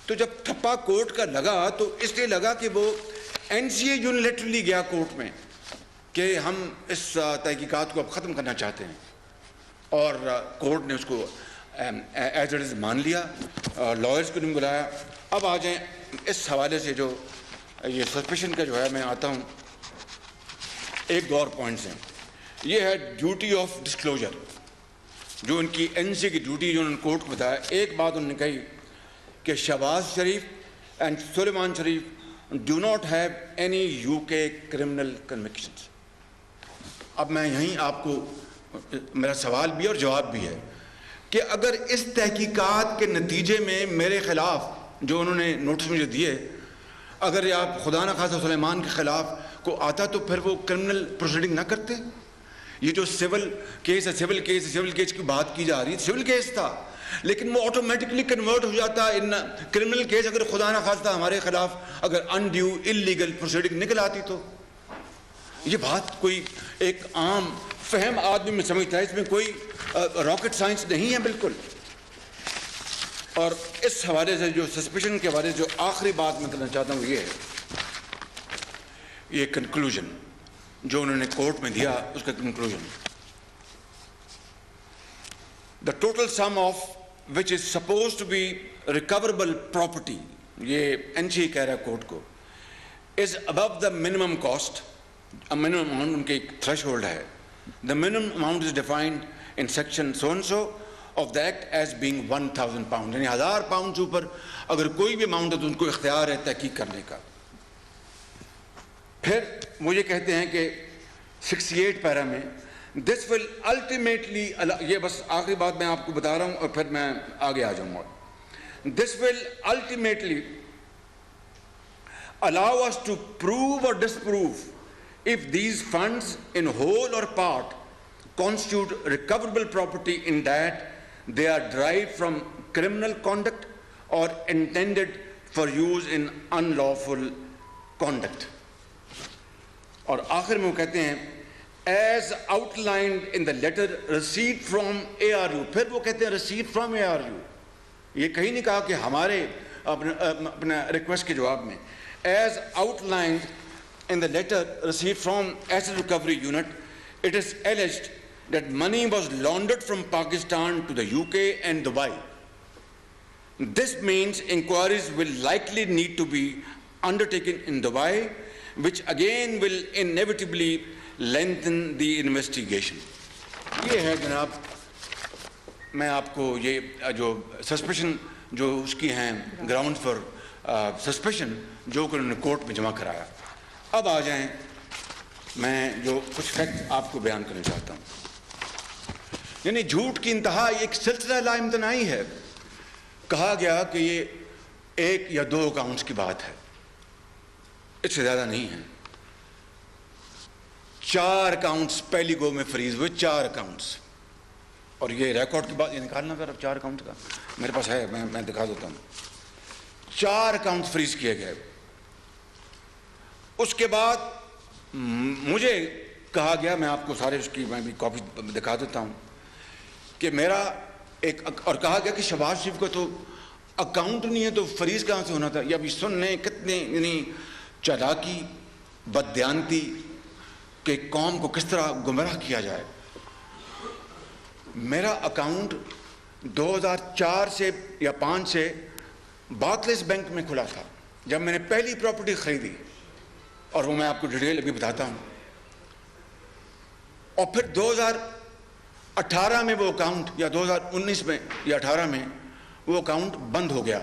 C: تو جب ٹھپا کورٹ کا لگا تو اس لیے لگا کہ وہ این سی اے یونیلیٹرلی گیا کورٹ میں کہ ہم اس تحقیقات کو اب ختم کرنا چاہتے ہیں, اور کورٹ نے اس کو ایز اٹ از مان لیا, لائرس کو نہیں بلایا. اب آ جائیں اس حوالے سے جو یہ سسپیشن کا جو ہے, میں آتا ہوں 1-2 اور پوائنٹس ہیں. یہ ہے ڈیوٹی آف ڈسکلوجر, جو ان کی این سی کی ڈیوٹی جو انہوں نے کورٹ کو بتایا. ایک بات انہوں نے کہی کہ Shahbaz Sharif and Suleman Sharif do not have any U K criminal convictions. اب میں یہیں آپ کو میرا سوال بھی اور جواب بھی ہے کہ اگر اس تحقیقات کے نتیجے میں میرے خلاف جو انہوں نے نوٹس مجھے دیے, اگر آپ خدا نہ خواستہ سلیمان کے خلاف کو آتا تو پھر وہ کرمنل پروسیڈنگ نہ کرتے. یہ جو سول کیس ہے, سول کیس کی بات کی جا رہی ہے, سول کیس تھا لیکن وہ آٹومیٹکلی کنورٹ ہو جاتا ان کرمنل کیس اگر خدا نہ خواستہ ہمارے خلاف اگر انڈیو انلیگل پروسیڈنگ نکل آتی تو. یہ بات کوئی ایک عام فہم آدمی میں سمجھتا ہے, اس میں کوئی راکٹ سائنس نہیں ہے بالکل. اور اس حوالے سے جو سسپیشن کے حوالے سے جو آخری بات میں کرنا چاہتا ہوں یہ ہے, یہ کنکلوژن جو انہوں نے کورٹ میں دیا, اس کا conclusion, the total sum of which is supposed to be recoverable property, یہ این سی کہہ رہا ہے کورٹ کو, is above the minimum cost. minimum amount ان کے ایک threshold ہے. The minimum amount is defined in section so and so of the act as being 1000 pounds. یعنی 1000 pound سے اوپر اگر کوئی بھی اماؤنٹ ہے تو ان کو اختیار ہے تحقیق کرنے کا. پھر وہ یہ کہتے ہیں کہ 68 پیرا میں this will ultimately, یہ بس آخری بات میں آپ کو بتا رہا ہوں اور پھر میں آگے آ جاؤں گا. This will ultimately allow us to prove or disprove if these funds in whole or part constitute recoverable property in that they are derived from criminal conduct or intended for use in unlawful conduct. اور آخر میں وہ کہتے ہیں as outlined in the letter received from ARU. پھر وہ کہتے ہیں received from ARU. یہ کہیں نہیں کہا کہ ہمارے اپنا ریکویسٹ کے جواب میں. As outlined in the letter received from Asset Recovery Unit, it is alleged that money was laundered from Pakistan to the UK and Dubai. This means inquiries will likely need to be undertaken in Dubai, which again will inevitably lengthen the investigation. یہ ہے جناب, میں آپ کو یہ جو suspicion جو اس کی ہیں گراؤنڈ فار سسپیشن جو کہ انہوں نے کورٹ میں جمع کرایا. اب آ جائیں, میں جو کچھ فیکٹ آپ کو بیان کرنا چاہتا ہوں. یعنی جھوٹ کی انتہا ایک سلسلہ لا امتناعی ہے. کہا گیا کہ یہ 1 یا 2 اکاؤنٹس کی بات ہے, اس سے زیادہ نہیں ہے. 4 اکاؤنٹس پہلی گو میں فریز ہوئے, 4 اکاؤنٹس. اور یہ ریکارڈ کی بات, یہ نکالنا ذرا 4 اکاؤنٹ کا, میرے پاس ہے, میں دکھا دیتا ہوں. 4 اکاؤنٹس فریز کیے گئے. اس کے بعد مجھے کہا گیا, میں آپ کو سارے اس کی میں بھی کاپی دکھا دیتا ہوں, کہ میرا ایک, اور کہا گیا کہ شہباز شریف کا تو اکاؤنٹ نہیں ہے تو فریز کہاں سے ہونا تھا. یہ ابھی سن لیں کتنے یعنی چالاکی, بددیانتی, کہ قوم کو کس طرح گمراہ کیا جائے. میرا اکاؤنٹ 2004 سے یا 5 سے بارکلیز بینک میں کھلا تھا جب میں نے پہلی پراپرٹی خریدی, اور وہ میں آپ کو ڈیٹیل ابھی بتاتا ہوں. اور پھر 2018 میں وہ اکاؤنٹ, یا 2019 میں یا 18 میں وہ اکاؤنٹ بند ہو گیا.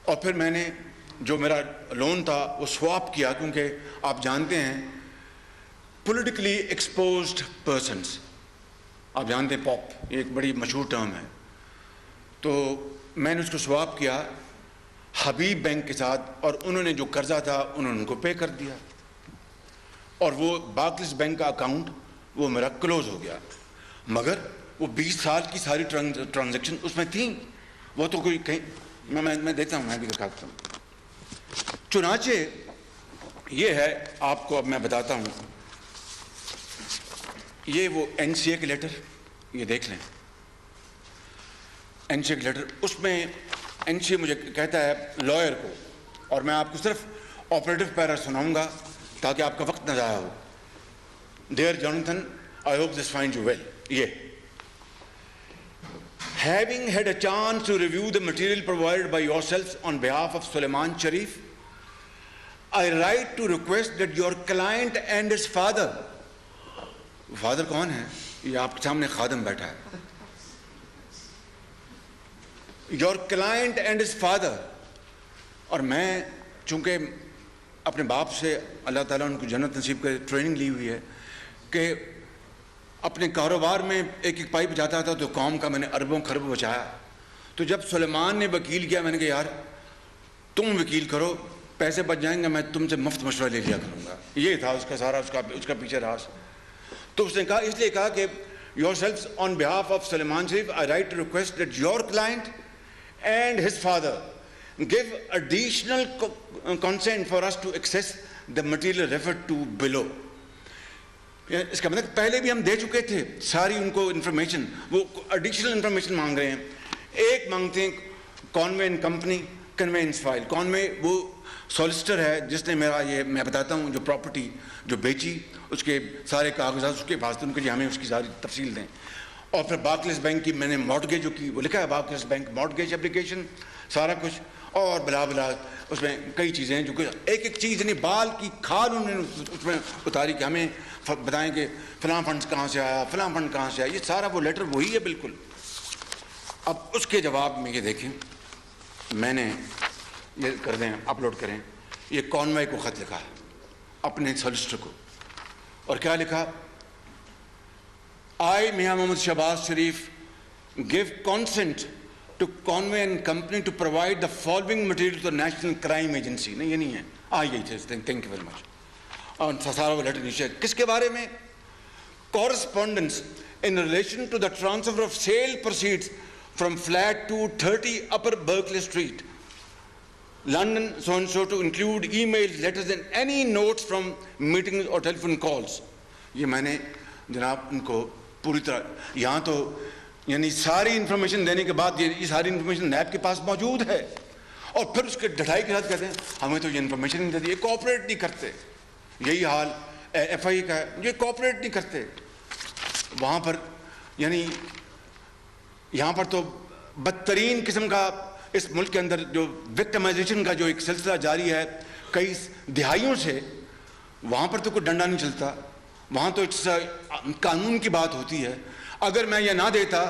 C: اور پھر میں نے جو میرا لون تھا وہ سواپ کیا, کیونکہ آپ جانتے ہیں پولیٹیکلی ایکسپوزڈ پرسنس, آپ جانتے ہیں پاپ, یہ ایک بڑی مشہور ٹرم ہے. تو میں نے اس کو سواپ کیا حبیب بینک کے ساتھ, اور انہوں نے جو قرضہ تھا انہوں نے ان کو پے کر دیا, اور وہ بارکلیز بینک کا اکاؤنٹ وہ میرا کلوز ہو گیا. مگر وہ 20 سال کی ساری ٹرانزیکشن اس میں تھیں, وہ تو کوئی کہیں, میں دیتا ہوں, میں بھی دکھاتا ہوں. چنانچہ یہ ہے, آپ کو اب میں بتاتا ہوں, یہ وہ NCA کے لیٹر, یہ دیکھ لیں NCA کے لیٹر. اس میں NCA مجھے کہتا ہے لائر کو, اور میں آپ کو صرف آپریٹو پیرا سناؤں گا تاکہ آپ کا وقت نہ ضائع ہو. Dear Jonathan, I hope this finds you well. یہ having had a chance to review the material provided by yourselves on behalf of Sulaiman Sharif, I write to request that your client and his father, father کون ہے, یہ آپ کے سامنے خادم بیٹھا ہے, your client and his father. اور میں چونکہ اپنے باپ سے, اللہ تعالیٰ ان کو جنت نصیب کر, ٹریننگ لی ہوئی ہے کہ اپنے کاروبار میں ایک ایک پائی بچاتا تھا, تو قوم کا میں نے اربوں خرب بچایا. تو جب سلیمان نے وکیل کیا, میں نے کہا یار تم وکیل کرو, پیسے بچ جائیں گے, میں تم سے مفت مشورہ لے لیا کروں گا. یہ تھا اس کا سارا, اس کا پیچھے راز. تو اس نے کہا, اس لیے کہا کہ yourselves on behalf of Sulaiman Sharif, I write to request that your client and his father give additional consent for us to access the material referred to below. اس کا مطلب پہلے بھی ہم دے چکے تھے ساری ان کو انفارمیشن, وہ ایڈیشنل انفارمیشن مانگ رہے ہیں. ایک مانگتے ہیں کانوے اینڈ کمپنی کنوینس فائل. کانوے وہ سولیسٹر ہے جس نے میرا, یہ میں بتاتا ہوں, جو پراپرٹی جو بیچی اس کے سارے کاغذات اس کے پاس تھے, ان کے لیے ہمیں اس کی ساری تفصیل دیں. اور پھر بارکلیز بینک کی میں نے مارٹگیج جو کی, وہ لکھا ہے بارکلیز بینک مارٹگیج اپلیکیشن, سارا کچھ, اور بلا بلا اس میں کئی چیزیں جو کہ ایک ایک چیز یعنی بال کی کھال انہوں نے اس میں اتاری کہ ہمیں بتائیں کہ فلاں فنڈس کہاں سے آیا, فلاں فنڈ کہاں سے آیا. یہ سارا وہ لیٹر وہی ہے بالکل. اب اس کے جواب میں یہ دیکھیں, میں نے یہ کر دیں, اپلوڈ کریں, یہ کانوے کو خط لکھا اپنے سولسٹر کو, اور کیا لکھا, I میاں محمد شہباز شریف give consent to Conway and Company to provide the following material to the National Crime Agency. نہیں یہ نہیں ہے, یہی تھے. thank you very much. اور سارا وہ لیٹر نیچے کس کے بارے میں, correspondence in relation to the transfer of sale proceeds from flat 230 Upper Berkeley Street, London so and so, to include emails, letters and any notes from meetings or telephone calls. یہ میں نے جناب ان کو پوری طرح, یہاں تو یعنی ساری انفارمیشن دینے کے بعد یہ ساری انفارمیشن نیب کے پاس موجود ہے, اور پھر اس کے ڈٹائی کے ساتھ کہتے ہیں ہمیں تو یہ انفارمیشن نہیں دیتی, یہ کوآپریٹ نہیں کرتے. یہی حال FIA کا ہے, یہ کوآپریٹ نہیں کرتے. وہاں پر یعنی یہاں پر تو بدترین قسم کا اس ملک کے اندر جو وکٹمائزیشن کا جو ایک سلسلہ جاری ہے کئی دہائیوں سے, وہاں پر تو کوئی ڈنڈا نہیں چلتا, وہاں تو قانون کی بات ہوتی ہے. اگر میں یہ نہ دیتا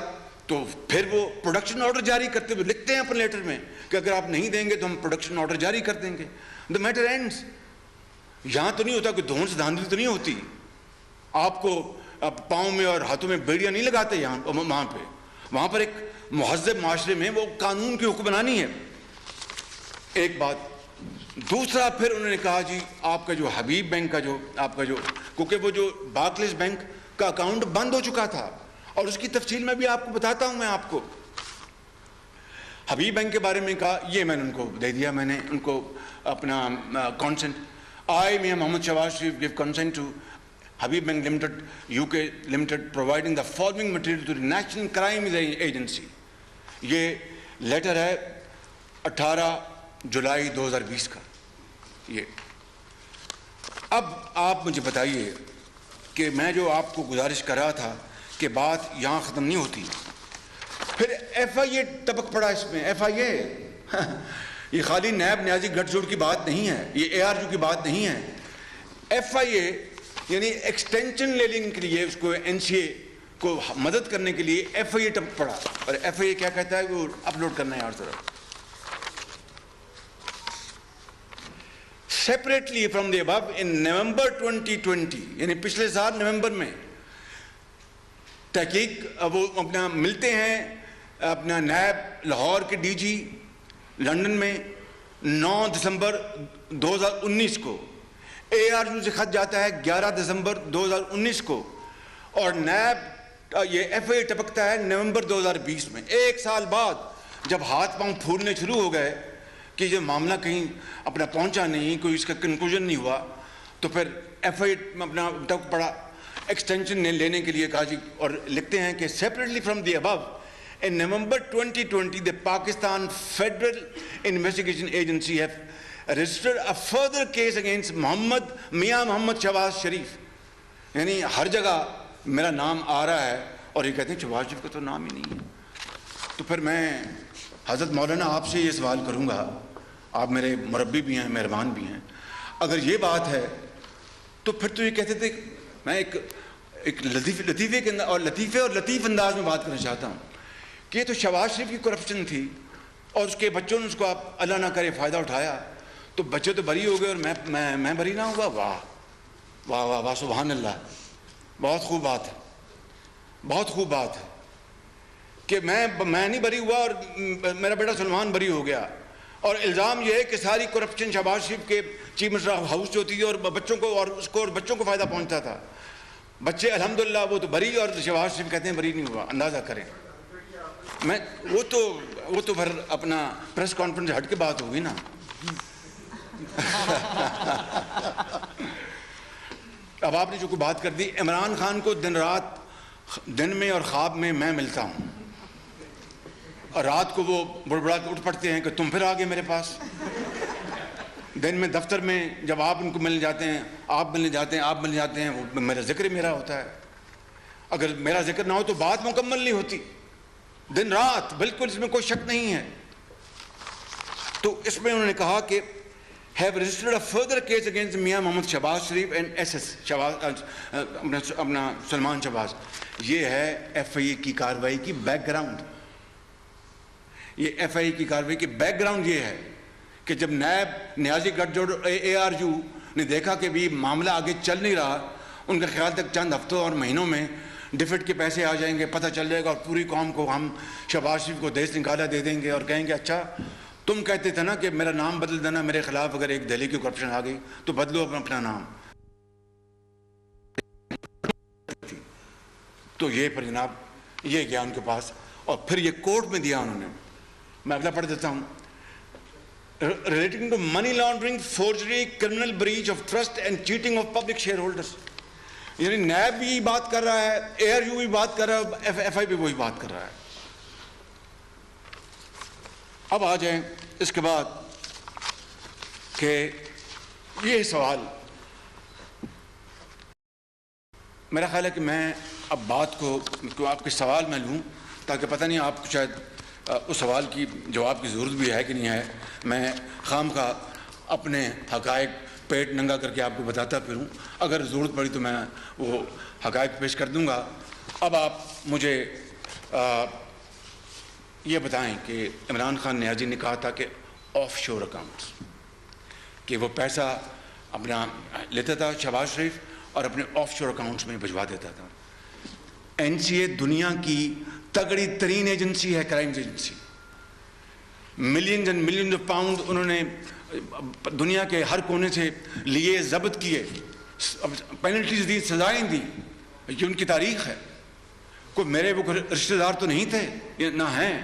C: تو پھر وہ پروڈکشن آرڈر جاری کرتے ہوئے لکھتے ہیں اپنے لیٹر میں کہ اگر آپ نہیں دیں گے تو ہم پروڈکشن آرڈر جاری کر دیں گے. The matter ends. یہاں تو نہیں ہوتا کہ دھون سے دھاندلی تو نہیں ہوتی. آپ کو پاؤں میں اور ہاتھوں میں بیڑیاں نہیں لگاتے یہاں وہاں پہ. وہاں پر ایک مہذب معاشرے میں وہ قانون کی حکمرانی ہے. ایک بات. دوسرا پھر انہوں نے کہا جی آپ کا جو حبیب بینک کا جو آپ کا جو, کیونکہ وہ جو بارکلیز بینک کا اکاؤنٹ بند ہو چکا تھا اور اس کی تفصیل میں بھی آپ کو بتاتا ہوں. میں آپ کو حبیب بینک کے بارے میں کہا, یہ میں نے ان کو دے دیا, میں نے ان کو اپنا consonant. I, Mia Mohammad Shahbaz Sharif, give consent to Habib Bank Limited, UK Limited, providing the following material to the National Crime Agency. یہ لیٹر ہے 18 جولائی 2020 کا. یہ اب آپ مجھے بتائیے کہ میں جو آپ کو گزارش کر رہا تھا کہ بات یہاں ختم نہیں ہوتی, پھر ایف آئی اے ٹپک پڑا اس میں. ایف آئی اے یہ خالی نیب نیازی گٹھ جوڑ کی بات نہیں ہے, یہ اے آر یو کی بات نہیں ہے. ایف آئی اے یعنی ایکسٹینشن لینے کے لیے, اس کو این سی اے کو مدد کرنے کے لیے ایف آئی اے ٹپک پڑا. اور ایف آئی اے کیا کہتا ہے, وہ اپلوڈ کرنا ہے ہر طرف. سیپریٹلی فرام دی ابو ان نومبر 2020, یعنی پچھلے سال نومبر میں تحقیق وہ اپنا ملتے ہیں اپنا نیب لاہور کے ڈی جی لنڈن میں 9 دسمبر 2019 کو. اے آر یو سے خط جاتا ہے 11 دسمبر 2019 کو, اور نیب یہ ایف آئی اے ٹپکتا ہے نومبر 2020 میں. ایک سال بعد جب ہاتھ پاؤں پھولنے شروع ہو گئے کہ یہ معاملہ کہیں اپنا پہنچا نہیں, کوئی اس کا کنکلوژن نہیں ہوا, تو پھر ایف آئی اے اپنا ٹپک پڑا ایکسٹینشن لینے کے لیے. کہا جی, اور لکھتے ہیں کہ سیپریٹلی فرام دی ابو in November 2020 the Pakistan Federal Investigation Agency have registered a further case against Mia Mohammad Shahbaz Sharif. یعنی ہر جگہ میرا نام آ رہا ہے اور یہ کہتے ہیں شہباز شریف کا تو نام ہی نہیں ہے. تو پھر میں حضرت مولانا آپ سے یہ سوال کروں گا, آپ میرے مربی بھی ہیں, مہربان بھی ہیں, اگر یہ بات ہے تو پھر تو یہ کہتے تھے, میں ایک لطیفے کے اور لطیف انداز میں بات کرنا چاہتا ہوں کہ یہ تو شہباز شریف کی کرپشن تھی اور اس کے بچوں نے اس کو آپ اللہ نہ کرے فائدہ اٹھایا, تو بچے تو بری ہو گئے اور میں بری نہ ہوا. واہ واہ واہ واہ, سبحان اللہ. بہت خوب بات ہے, بہت خوب بات ہے کہ میں نہیں بری ہوا اور میرا بیٹا سلمان بری ہو گیا. اور الزام یہ ہے کہ ساری کرپشن شہباز شریف کے چیف منسٹر ہاؤس جو ہوتی تھی اور بچوں کو اور اس کو اور بچوں کو فائدہ پہنچتا تھا. بچے الحمدللہ وہ تو بری, اور شہباز شریف کہتے ہیں بری نہیں ہوا. اندازہ کریں. میں وہ تو پھر اپنا پریس کانفرنس ہٹ کے بات ہوگی نا. اب آپ نے جو کوئی بات کر دی, عمران خان کو دن میں اور خواب میں ملتا ہوں, اور رات کو وہ بڑبڑا کے اٹھ پڑتے ہیں کہ تم پھر آگے میرے پاس. دن میں دفتر میں جب آپ ان کو ملنے جاتے ہیں, آپ ملنے جاتے ہیں, وہ میرا ذکر میرا ہوتا ہے. اگر میرا ذکر نہ ہو تو بات مکمل نہیں ہوتی. دن رات بالکل, اس میں کوئی شک نہیں ہے. تو اس میں انہوں نے کہا کہ have registered a further case against Mia Mohammad Shahbaz Sharif and SS اپنا سلمان شہباز. یہ ہے ایف آئی اے کی کارروائی کی بیک گراؤنڈ. یہ ایف آئی اے کی کارروائی کی بیک گراؤنڈ یہ ہے کہ جب نیب نیازی گٹھ جوڑ اے آر یو نے دیکھا کہ بھی معاملہ آگے چل نہیں رہا, ان کا خیال تک چند ہفتوں اور مہینوں میں ڈیفٹ کے پیسے آ جائیں گے, پتہ چل جائے گا, اور پوری قوم کو ہم شہباز شریف کو دیش نکالا دے دیں گے اور کہیں گے اچھا تم کہتے تھے نا کہ میرا نام بدل دینا, میرے خلاف اگر ایک دہلی کی کرپشن آ گئی تو بدلو اپنا نام. تو یہ پر جناب یہ گیا ان کے پاس, اور پھر یہ کورٹ میں دیا انہوں نے. میں اگلا پڑھ دیتا ہوں. Relating to money laundering, forgery, criminal breach of trust and cheating of public shareholders. یعنی نیب بھی بات کر رہا ہے, اے آر یو بھی بات کر رہا ہے, ایف آئی بھی وہی بات کر رہا ہے. اب آ جائیں اس کے بعد کہ یہ سوال, میرا خیال ہے کہ میں اب بات کو آپ کے سوال میں لوں تاکہ پتہ نہیں آپ کو شاید اس سوال کی جواب کی ضرورت بھی ہے کہ نہیں ہے. میں خام کا اپنے حقائق پیٹ ننگا کر کے آپ کو بتاتا پھروں. اگر ضرورت پڑی تو میں وہ حقائق پیش کر دوں گا. اب آپ مجھے یہ بتائیں کہ عمران خان نیازی نے کہا تھا کہ آف شور اکاؤنٹس، کہ وہ پیسہ اپنا لیتا تھا شہباز شریف اور اپنے آف شور اکاؤنٹس میں بھجوا دیتا تھا. NCA دنیا کی تگڑی ترین ایجنسی ہے، crimes agency. Millions and millions of pound انہوں نے دنیا کے ہر کونے سے لیے، ضبط کیے، پینلٹیز دی، سزائیں دی. یہ ان کی تاریخ ہے. کوئی میرے وہ رشتہ دار تو نہیں تھے، یہ نہ ہیں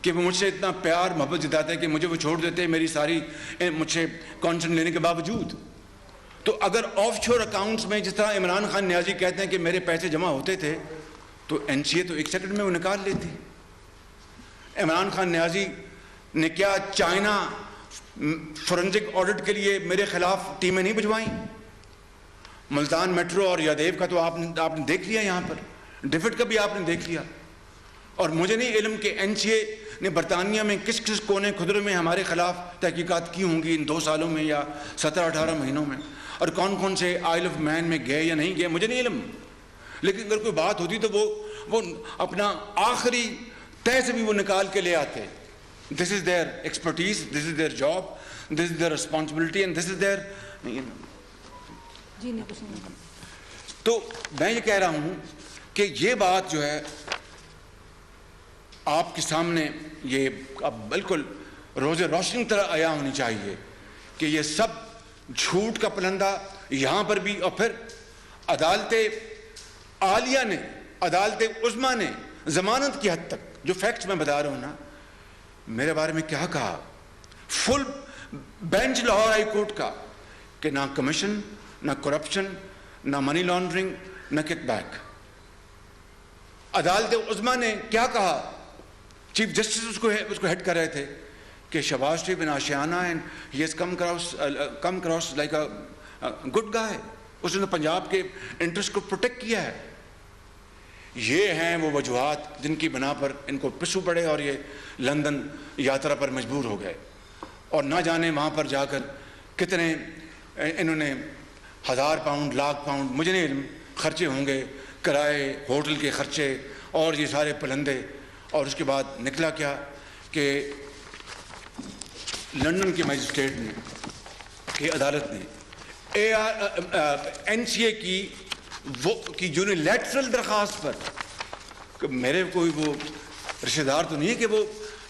C: کہ وہ مجھ سے اتنا پیار محبت جتاتے کہ مجھے وہ چھوڑ دیتے میری ساری مجھ سے کانسنٹ لینے کے باوجود. تو اگر آف شور اکاؤنٹس میں جس طرح عمران خان نیازی کہتے ہیں کہ میرے پیسے جمع ہوتے تھے، تو NCA تو 1 سیکنڈ میں وہ نکال لیتی. عمران خان نیازی نے کیا چائنا فورنزک آڈٹ کے لیے میرے خلاف ٹیمیں نہیں بھجوائیں؟ ملتان میٹرو اور یادیو کا تو آپ نے دیکھ لیا، یہاں پر ڈیفٹ کا بھی آپ نے دیکھ لیا. اور مجھے نہیں علم کہ NCA نے برطانیہ میں کس کس کونے خدرے میں ہمارے خلاف تحقیقات کی ہوں گی ان 2 سالوں میں یا 17-18 مہینوں میں، اور کون کون سے آئل آف مین میں گئے یا نہیں گئے، مجھے نہیں علم. لیکن اگر کوئی بات ہوتی تو وہ اپنا آخری تہ سے بھی وہ نکال کے لے آتے. This is their expertise, this is their job, this is their responsibility and this is their. تو میں یہ کہہ رہا ہوں کہ یہ بات جو ہے آپ کے سامنے یہ اب بالکل روز روشنی طرح عیاں ہونی چاہیے کہ یہ سب جھوٹ کا پلندہ یہاں پر بھی، اور پھر عدالت عالیہ نے، عدالت عظمیٰ نے ضمانت کی حد تک جو فیکٹس میں بتا رہا ہوں نا، میرے بارے میں کیا کہا. Full bench Lahore high court کا کہ نہ کمیشن، نہ کرپشن، نہ منی لانڈرنگ، نہ کک بیک. عدالت عظمیٰ نے کیا کہا؟ چیف جسٹس اس کو ہیڈ کر رہے تھے کہ Shahbaz Sharif in Ashiana and he has come cross like a good guy. اس نے پنجاب کے انٹرسٹ کو پروٹیکٹ کیا ہے. یہ ہیں وہ وجوہات جن کی بنا پر ان کو پسو پڑے اور یہ لندن یاترا پر مجبور ہو گئے. اور نہ جانے وہاں پر جا کر کتنے انہوں نے 1000 پاؤنڈ، لاکھ پاؤنڈ، مجھے نہیں علم، خرچے ہوں گے، کرائے، ہوٹل کے خرچے اور یہ سارے پلندے. اور اس کے بعد نکلا کیا کہ لندن کے مجسٹریٹ نے، کہ عدالت نے NCA کی یونیلیٹرل درخواست پر، کہ میرے کوئی وہ رشتہ دار تو نہیں ہے کہ وہ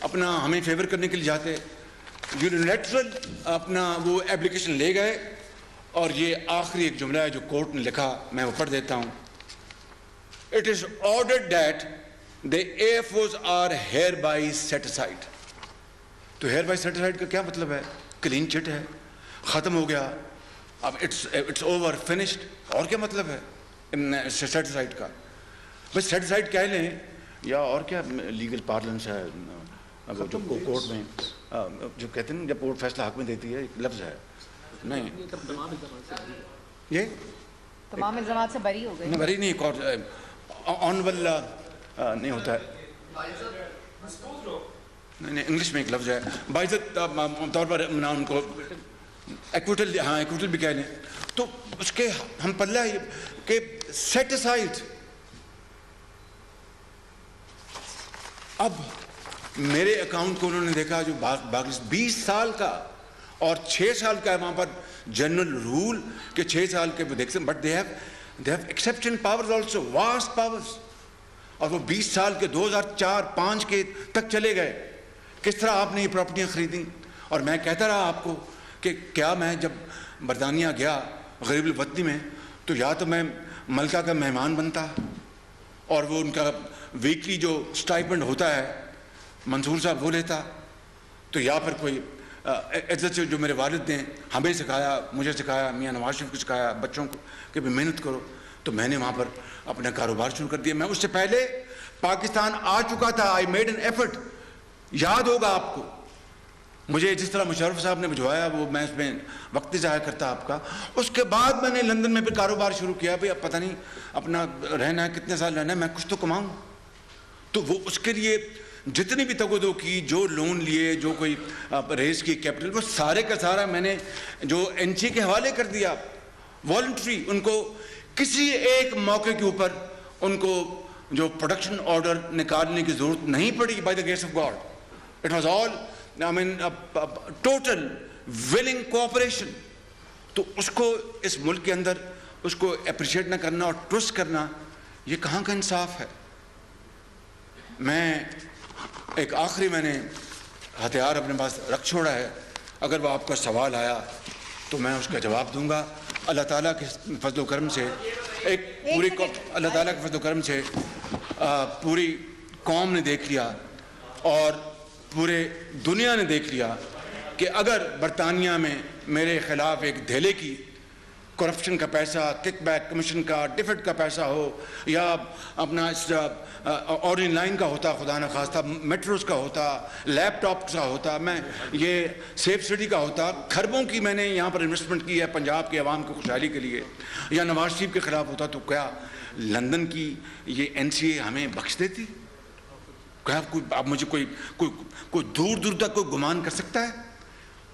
C: اپنا ہمیں فیور کرنے کے لیے جاتے، یونیلیٹرل اپنا وہ اپلیکیشن لے گئے. اور یہ آخری ایک جملہ ہے جو کورٹ نے لکھا، میں وہ پڑھ دیتا ہوں. It is ordered that the AFOs are hereby set aside. تو hereby set aside کا کیا مطلب ہے؟ کلین چٹ ہے، ختم ہو گیا، اب it's over, finished. اور کیا مطلب ہے set aside کا؟ بس set aside کہہ لیں یا اور کیا لیگل پارلنس ہے جو کورٹ میں جو کہتے ہیں جب کورٹ فیصلہ حق میں دیتی ہے، ایک لفظ ہے. نہیں، یہ
D: تمام الزامات سے بری ہو گئے.
C: بری نہیں، آنبل نہیں ہوتا ہے، نہیں انگلش میں ایک لفظ ہے باعزت طور پر ان کو ایکوٹل، ہاں ایکوٹل بھی کہہ لیں. تو اس کے ہم پلہ کہ سیٹ اسائڈ. اب میرے اکاؤنٹ کو انہوں نے دیکھا جو باقی 20 سال کا اور 6 سال کا ہے وہاں پر جنرل رول کہ 6 سال کے وہ دیکھتے ہیں، but they have exception powers also, vast powers. اور وہ 20 سال کے 2004-05 کے تک چلے گئے. کس طرح آپ نے یہ پراپرٹیاں خریدیں. اور میں کہتا رہا آپ کو کہ کیا میں جب برطانیہ گیا غریب الوطنی میں تو یا تو میں ملکہ کا مہمان بنتا اور وہ ان کا ویکلی جو سٹائپنڈ ہوتا ہے منصور صاحب وہ لیتا، تو یا پھر کوئی عزت سے جو میرے والد نے ہمیں سکھایا، مجھے سکھایا، میاں نواز شریف کو سکھایا بچوں کو کہ بھی محنت کرو، تو میں نے وہاں پر اپنا کاروبار شروع کر دیا. میں اس سے پہلے پاکستان آ چکا تھا. I made an effort. یاد ہوگا آپ کو مجھے جس طرح مشرف صاحب نے بھجوایا وہ میں اس میں وقت ضائع کرتا آپ کا. اس کے بعد میں نے لندن میں پھر کاروبار شروع کیا. بھائی اب پتہ نہیں اپنا رہنا ہے، کتنے سال رہنا ہے، میں کچھ تو کماؤں. تو وہ اس کے لیے جتنی بھی تگودو کی، جو لون لیے، جو کوئی ریز کی کیپٹل، وہ سارے کا سارا میں نے جو NCA کے حوالے کر دیا، والنٹری. ان کو کسی ایک موقع کے اوپر ان کو جو پروڈکشن آرڈر نکالنے کی ضرورت نہیں پڑی. By the grace of God it was all total ولنگ cooperation. تو اس کو اس ملک کے اندر اس کو اپریشیٹ نہ کرنا اور ٹرسٹ کرنا، یہ کہاں کا انصاف ہے؟ میں ایک آخری میں نے ہتھیار اپنے پاس رکھ چھوڑا ہے. اگر وہ آپ کا سوال آیا تو میں اس کا جواب دوں گا. اللہ تعالیٰ کے فضل و کرم سے اللہ تعالیٰ کے فضل و کرم سے پوری قوم نے دیکھ لیا اور پورے دنیا نے دیکھ لیا کہ اگر برطانیہ میں میرے خلاف ایک دھیلے کی کرپشن کا پیسہ، کک بیک کمیشن کا، ڈیفٹ کا پیسہ ہو، یا اپنا آرڈن لائن کا ہوتا، خدا نہ خواستہ میٹروز کا ہوتا، لیپ ٹاپ کا ہوتا، میں یہ سیف سٹی کا ہوتا، کھربوں کی میں نے یہاں پر انویسٹمنٹ کی ہے پنجاب کے عوام کی خوشحالی کے لیے، یا نواز شریف کے خلاف ہوتا، تو کیا لندن کی یہ NCA ہمیں بخش دیتی؟ کیا آپ مجھے کوئی دور دور تک کوئی گمان کر سکتا ہے؟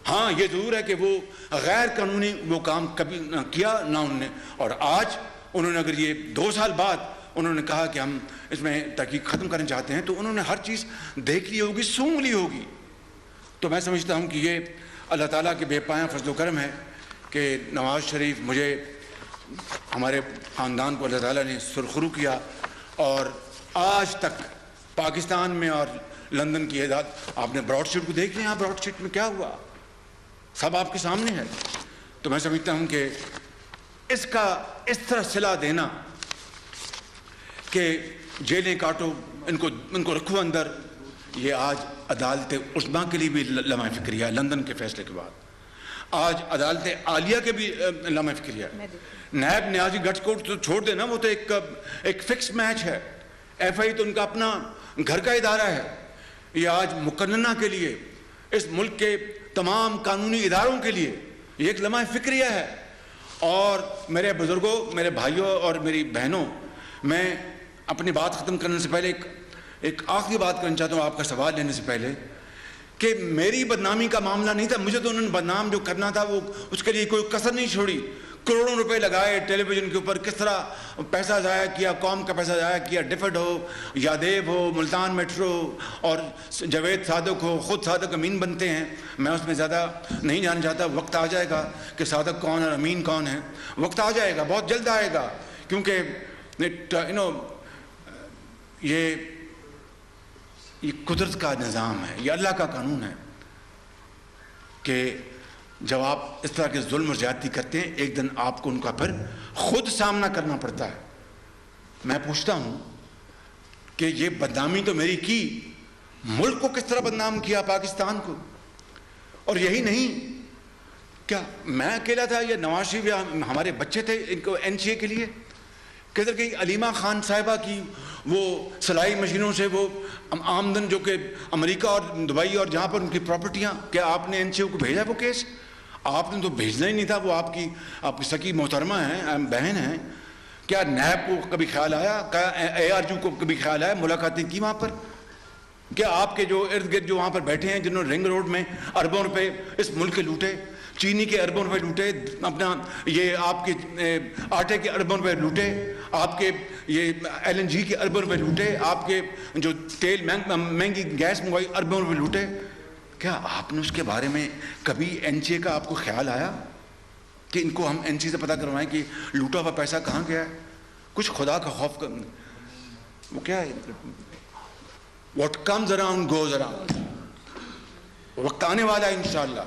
C: ہاں یہ ضرور ہے کہ وہ غیر قانونی وہ کام کبھی کیا نہ انہوں نے. اور آج انہوں نے اگر یہ 2 سال بعد انہوں نے کہا کہ ہم اس میں تحقیق ختم کرنا چاہتے ہیں، تو انہوں نے ہر چیز دیکھ لی ہوگی، سونگ لی ہوگی. تو میں سمجھتا ہوں کہ یہ اللہ تعالیٰ کے بے پایاں فضل و کرم ہے کہ نواز شریف مجھے، ہمارے خاندان کو اللہ تعالیٰ نے سرخرو کیا، اور آج تک پاکستان میں اور لندن کی اعداد، آپ نے براڈ شیٹ کو دیکھ لیا، براڈ شیٹ میں کیا ہوا سب آپ کے سامنے ہے. تو میں سمجھتا ہوں کہ اس کا اس طرح صلہ دینا کہ جیلیں کاٹو، ان کو رکھو اندر، یہ آج عدالت عظمیٰ کے لیے بھی لمحہ فکریہ ہے. لندن کے فیصلے کے بعد آج عدالت عالیہ کے بھی لمحہ فکریہ ہے. نیب نیازی گٹھ کو تو چھوڑ دینا، وہ تو ایک فکس میچ ہے. FI تو ان کا اپنا گھر کا ادارہ ہے. یہ آج مقننہ کے لیے، اس ملک کے تمام قانونی اداروں کے لیے یہ ایک لمحہ فکریہ ہے. اور میرے بزرگوں، میرے بھائیوں اور میری بہنوں، میں اپنی بات ختم کرنے سے پہلے ایک آخری بات کرنا چاہتا ہوں آپ کا سوال لینے سے پہلے، کہ میری بدنامی کا معاملہ نہیں تھا. مجھے تو انہوں نے بدنام جو کرنا تھا وہ اس کے لیے کوئی کسر نہیں چھوڑی. کروڑوں روپے لگائے ٹیلی ویژن کے اوپر، کس طرح پیسہ ضائع کیا، قوم کا پیسہ ضائع کیا. ڈیفڈ ہو، یادیب ہو، ملتان میٹرو اور جاوید صادق ہو، خود صادق امین بنتے ہیں. میں اس میں زیادہ نہیں جاننا چاہتا. وقت آ جائے گا کہ صادق کون اور امین کون ہے. وقت آ جائے گا، بہت جلد آئے گا، کیونکہ یہ قدرت کا نظام ہے، یہ اللہ کا قانون ہے کہ جب آپ اس طرح کے ظلم اور زیادتی کرتے ہیں، ایک دن آپ کو ان کا پھر خود سامنا کرنا پڑتا ہے. میں پوچھتا ہوں کہ یہ بدنامی تو میری کی، ملک کو کس طرح بدنام کیا، پاکستان کو. اور یہی نہیں، کیا میں اکیلا تھا یا نواز شریف یا ہمارے بچے تھے ان کو NCA کے لیے؟ کدھر گئی علیمہ خان صاحبہ کی وہ سلائی مشینوں سے وہ آمدن جو کہ امریکہ اور دبئی اور جہاں پر ان کی پراپرٹیاں، کیا آپ نے NCA کو بھیجا وہ کیس؟ آپ نے تو بھیجنا ہی نہیں تھا. وہ آپ کی سکی محترمہ ہیں، بہن ہیں. کیا نیب کو کبھی خیال آیا؟ کیا ARU کو کبھی خیال آیا؟ ملاقاتیں کی وہاں پر؟ کیا آپ کے جو ارد گرد جو وہاں پر بیٹھے ہیں، جنہوں نے رنگ روڈ میں اربوں روپے اس ملک کے لوٹے، چینی کے اربوں روپے لوٹے، اپنا یہ آپ کے آٹے کے اربوں روپے لوٹے، آپ کے یہ LNG کے اربوں روپے لوٹے، آپ کے جو تیل مہنگی گیس منگوائی اربوں روپے لوٹے، کیا آپ نے اس کے بارے میں کبھی NCA کا آپ کو خیال آیا کہ ان کو ہم NCA سے پتہ کروائیں کہ لوٹا ہوا پیسہ کہاں گیا ہے؟ کچھ خدا کا خوف وہ کیا ہے، what comes around goes around. وقت آنے والا ہے انشاءاللہ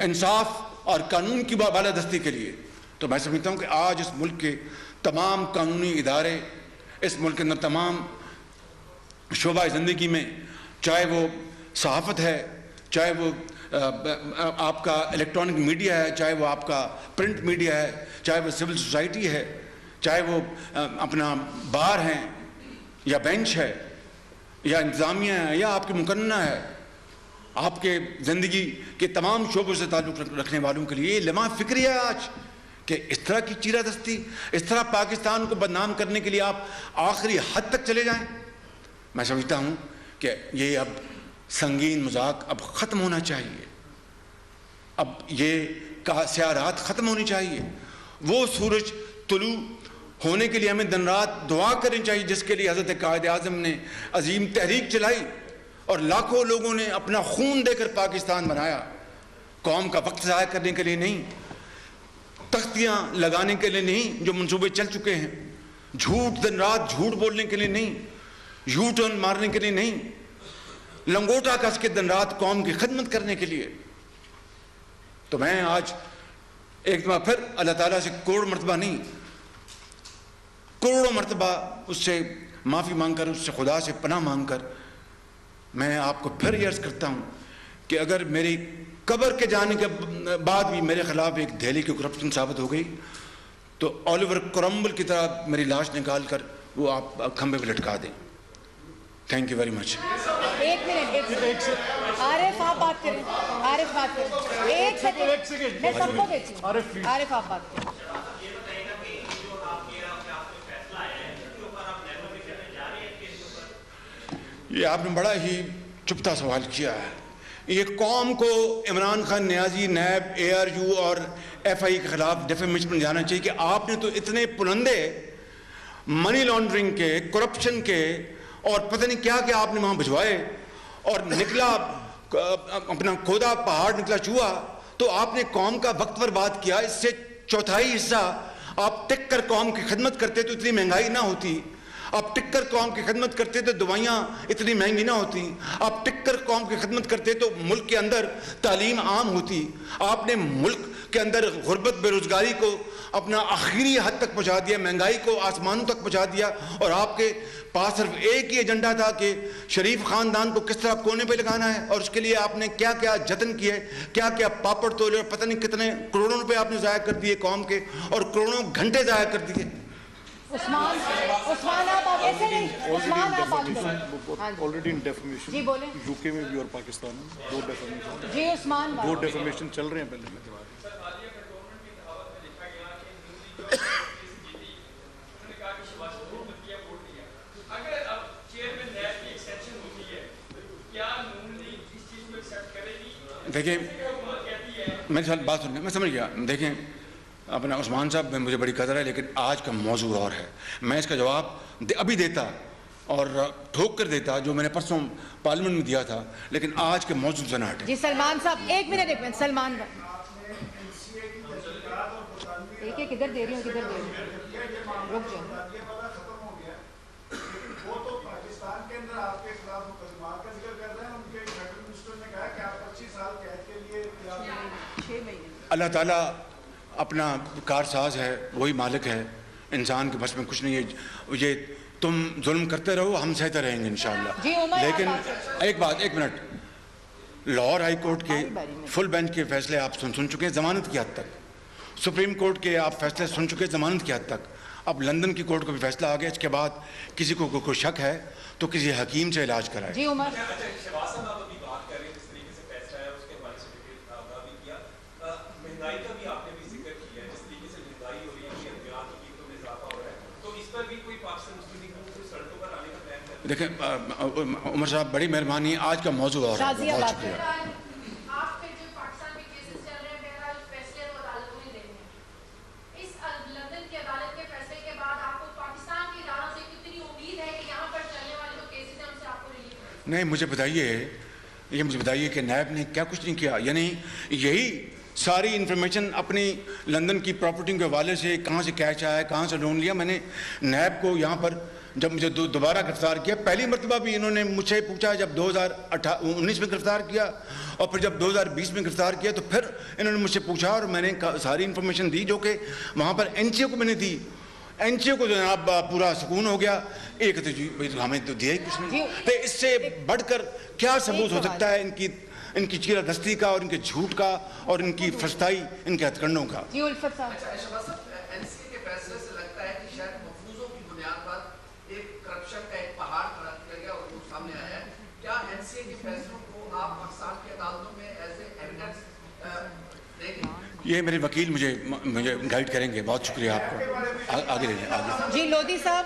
C: انصاف اور قانون کی بالادستی کے لیے. تو میں سمجھتا ہوں کہ آج اس ملک کے تمام قانونی ادارے، اس ملک کے اندر تمام شعبہ زندگی میں، چاہے وہ صحافت ہے، چاہے وہ آپ کا الیکٹرانک میڈیا ہے، چاہے وہ آپ کا پرنٹ میڈیا ہے، چاہے وہ سول سوسائٹی ہے، چاہے وہ اپنا بار ہیں یا بینچ ہے یا انتظامیہ ہے یا آپ کے مقننہ ہے، آپ کے زندگی کے تمام شعبوں سے تعلق رکھنے والوں کے لیے یہ لمحہ فکری ہے آج کہ اس طرح کی چیرہ دستی، اس طرح پاکستان کو بدنام کرنے کے لیے آپ آخری حد تک چلے جائیں. میں سمجھتا ہوں کہ یہ اب سنگین مذاق اب ختم ہونا چاہیے، اب یہ سیاہ رات ختم ہونی چاہیے. وہ سورج طلوع ہونے کے لیے ہمیں دن رات دعا کرنی چاہیے جس کے لیے حضرت قائد اعظم نے عظیم تحریک چلائی اور لاکھوں لوگوں نے اپنا خون دے کر پاکستان بنایا. قوم کا وقت ضائع کرنے کے لیے نہیں، تختیاں لگانے کے لیے نہیں جو منصوبے چل چکے ہیں، جھوٹ دن رات جھوٹ بولنے کے لیے نہیں، یو ٹرن مارنے کے لیے نہیں، لنگوٹا کس کے دن رات قوم کی خدمت کرنے کے لیے. تو میں آج ایک دفعہ پھر اللہ تعالیٰ سے کروڑ مرتبہ نہیں، کروڑوں مرتبہ اس سے معافی مانگ کر، اس سے خدا سے پناہ مانگ کر میں آپ کو پھر یہ عرض کرتا ہوں کہ اگر میری قبر کے جانے کے بعد بھی میرے خلاف ایک دہلی کی کرپشن ثابت ہو گئی تو اولیور کرمبل کی طرح میری لاش نکال کر وہ آپ کھمبے پہ لٹکا دیں. Thank you very much.
D: ایک منٹ عارف آپ بات کریں، عارف بات کریں، ایک سیکنڈ میں سب کو دیتی ہوں. عارف آپ بات کریں.
C: یہ آپ نے بڑا ہی چپتا سوال کیا ہے. یہ قوم کو عمران خان نیازی، نیب، اے آر یو اور ایف آئی کے خلاف ڈیفیمیشن میں جانا چاہیے کہ آپ نے تو اتنے پلندے منی لانڈرنگ کے، کرپشن کے اور پتہ نہیں کیا کیا آپ نے وہاں بھجوائے اور نکلا اپنا کھودا پہاڑ نکلا چوہا. تو آپ نے قوم کا وقت برباد کیا. اس سے چوتھائی حصہ آپ ٹک کر قوم کی خدمت کرتے تو اتنی مہنگائی نہ ہوتی. آپ ٹک کر قوم کی خدمت کرتے تو دوائیاں اتنی مہنگی نہ ہوتی. آپ ٹک کر قوم کی خدمت کرتے تو ملک کے اندر تعلیم عام ہوتی. آپ نے ملک کے اندر غربت، بے روزگاری کو اپنا آخری حد تک پہنچا دیا، مہنگائی کو آسمانوں تک پہنچا دیا. اور آپ کے پاس صرف ایک ہی ایجنڈا تھا کہ شریف خاندان کو کس طرح کونے پہ لگانا ہے. اور اس کے لیے آپ نے کیا کیا جتن کیے، کیا کیا پاپڑ تولے اور پتہ نہیں کتنے کروڑوں روپے آپ نے ضائع کر دیے قوم کے اور کروڑوں گھنٹے ضائع کر دیے.
D: عثمان آپ ایسے نہیں، عثمان آپ بات کریں.
E: آلریڈی ان ڈیفیمیشن
D: جی بولیں.
E: یو کے میں بھی اور پاکستان میں دو ڈیفیمیشن.
D: جی عثمان
E: دو ڈیفیمیشن چل رہے ہیں پہلے.
C: دیکھیں میری ساتھ بات سنیں، میں سمجھ گیا. دیکھیں اپنا عثمان صاحب میں مجھے بڑی قدر ہے لیکن آج کا موضوع اور ہے. میں اس کا جواب ابھی دیتا اور ٹھوک کر دیتا جو میں نے پرسوں پارلیمنٹ میں دیا تھا، لیکن آج کے موضوع سے نہ ہٹے.
D: جی سلمان صاحب ایک منٹ سلمان ایک ایک کدھر دے رہی ہوں رک جاؤ.
C: اللہ تعالیٰ اپنا کارساز ہے، وہی مالک ہے، انسان کے بس میں کچھ نہیں ہے. یہ تم ظلم کرتے رہو، ہم سہتے رہیں گے انشاءاللہ. لیکن ایک منٹ، لاہور ہائی کورٹ کے فل بینچ کے فیصلے آپ سن چکے ہیں ضمانت کی حد تک. سپریم کورٹ کے آپ فیصلے سن چکے ہیں ضمانت کی حد تک. اب لندن کی کورٹ کا بھی فیصلہ آ گیا. اس کے بعد کسی کو کوئی شک ہے تو کسی حکیم سے علاج کرائے.
D: جی عمر
C: دیکھیں عمر صاحب بڑی مہربانی، آج کا موضوع اور ہے. بہت شکریہ. نہیں مجھے بتائیے کہ نیب نے کیا کچھ نہیں کیا. یعنی یہی ساری انفارمیشن اپنی لندن کی پراپرٹی کے حوالے سے کہاں سے کیش آیا، کہاں سے لون لیا. میں نے نیب کو یہاں پر جب مجھے دوبارہ گرفتار کیا، پہلی مرتبہ بھی انہوں نے مجھ سے پوچھا جب 2019 میں گرفتار کیا اور پھر جب 2020 میں گرفتار کیا تو پھر انہوں نے مجھ سے پوچھا اور میں نے ساری انفارمیشن دی جو کہ وہاں پر این سی او کو میں نے دی. این سی او کو جناب پورا سکون ہو گیا. ایک تو جی ہمیں تو دیا ہی کچھ نہیں. تو اس سے بڑھ کر کیا ثبوت ہو سکتا ہے ان کی چیرہ دستی کا اور ان کے جھوٹ کا اور ان کی فرسٹائی، ان کے ہتھ کنڈوں کا.
D: جی الفت صاحب
F: این سی اے کے فیصلے سے لگتا ہے کہ شاید مفروضوں کی بنیاد پر ایک کرپشن کا ایک پہاڑ کھڑا کیا گیا اور وہ سامنے آیا ہے. کیا این سی اے کے فیصلوں کو آپ پاکستان کی عدالتوں میں ایز اے ایویڈنس دیں گے؟
C: یہ میرے وکیل مجھے گائیڈ کریں گے. بہت شکریہ آپ کو. آگے لے لیں آگے.
D: جی لودھی صاحب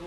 F: 2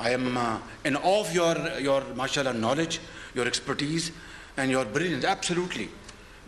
C: I am in awe of your mashallah knowledge, your expertise and your brilliance, absolutely.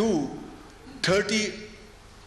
C: 230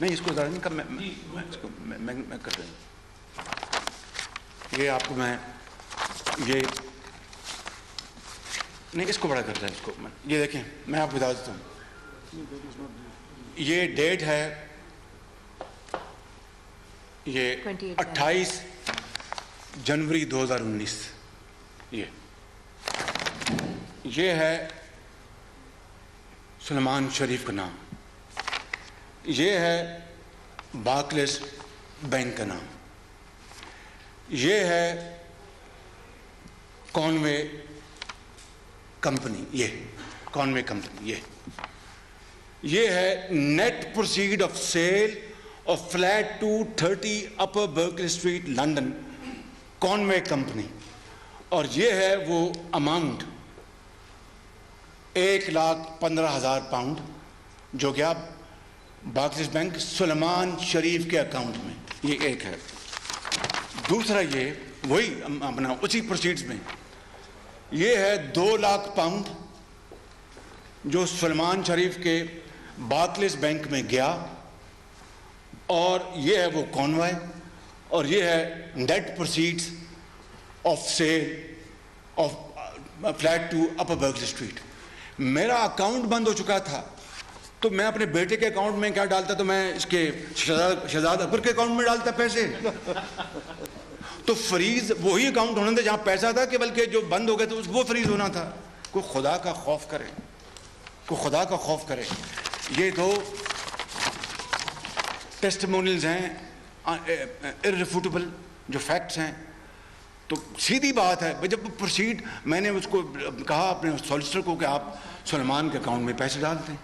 C: نہیں اس کو ذرا نہیں میں کر رہا ہوں. یہ آپ کو میں یہ نہیں اس کو بڑا کرتا ہے اس کو. یہ دیکھیں میں آپ کو بتا دیتا ہوں. یہ ڈیٹ ہے یہ 28 جنوری 2019. یہ ہے سلمان شریف کا نام. یہ ہے بارکلیز بینک کا نام. یہ ہے کانوے کمپنی. یہ کانوے کمپنی. یہ ہے net proceed of sale of flat 230 upper Berkeley street London Conway company. اور یہ ہے وہ اماؤنٹ 1,15,000 پاؤنڈ جو کہ آپ بارکلیز بینک سلمان شریف کے اکاؤنٹ میں. یہ ایک ہے. دوسرا یہ وہی اپنا اسی پروسیڈز میں یہ ہے 2 لاکھ پاؤنڈ جو سلمان شریف کے بارکلیز بینک میں گیا. اور یہ ہے وہ کانوائے. اور یہ ہے net proceeds of sale of flat 2 upper Berkeley street. میرا اکاؤنٹ بند ہو چکا تھا تو میں اپنے بیٹے کے اکاؤنٹ میں کیا ڈالتا تو میں اس کے شہزاد اکبر کے اکاؤنٹ میں ڈالتا پیسے. تو فریز وہی اکاؤنٹ ہونا تھا جہاں پیسہ تھا کہ بلکہ جو بند ہو گیا تو وہ فریز ہونا تھا. کوئی خدا کا خوف کرے. کوئی خدا کا خوف کرے. یہ دو ٹیسٹیمونیلز ہیں ارریفیوٹیبل جو فیکٹس ہیں. تو سیدھی بات ہے جب پروسیڈ میں نے اس کو کہا اپنے سالیسٹر کو کہ آپ سلمان کے اکاؤنٹ میں پیسے ڈال دیں.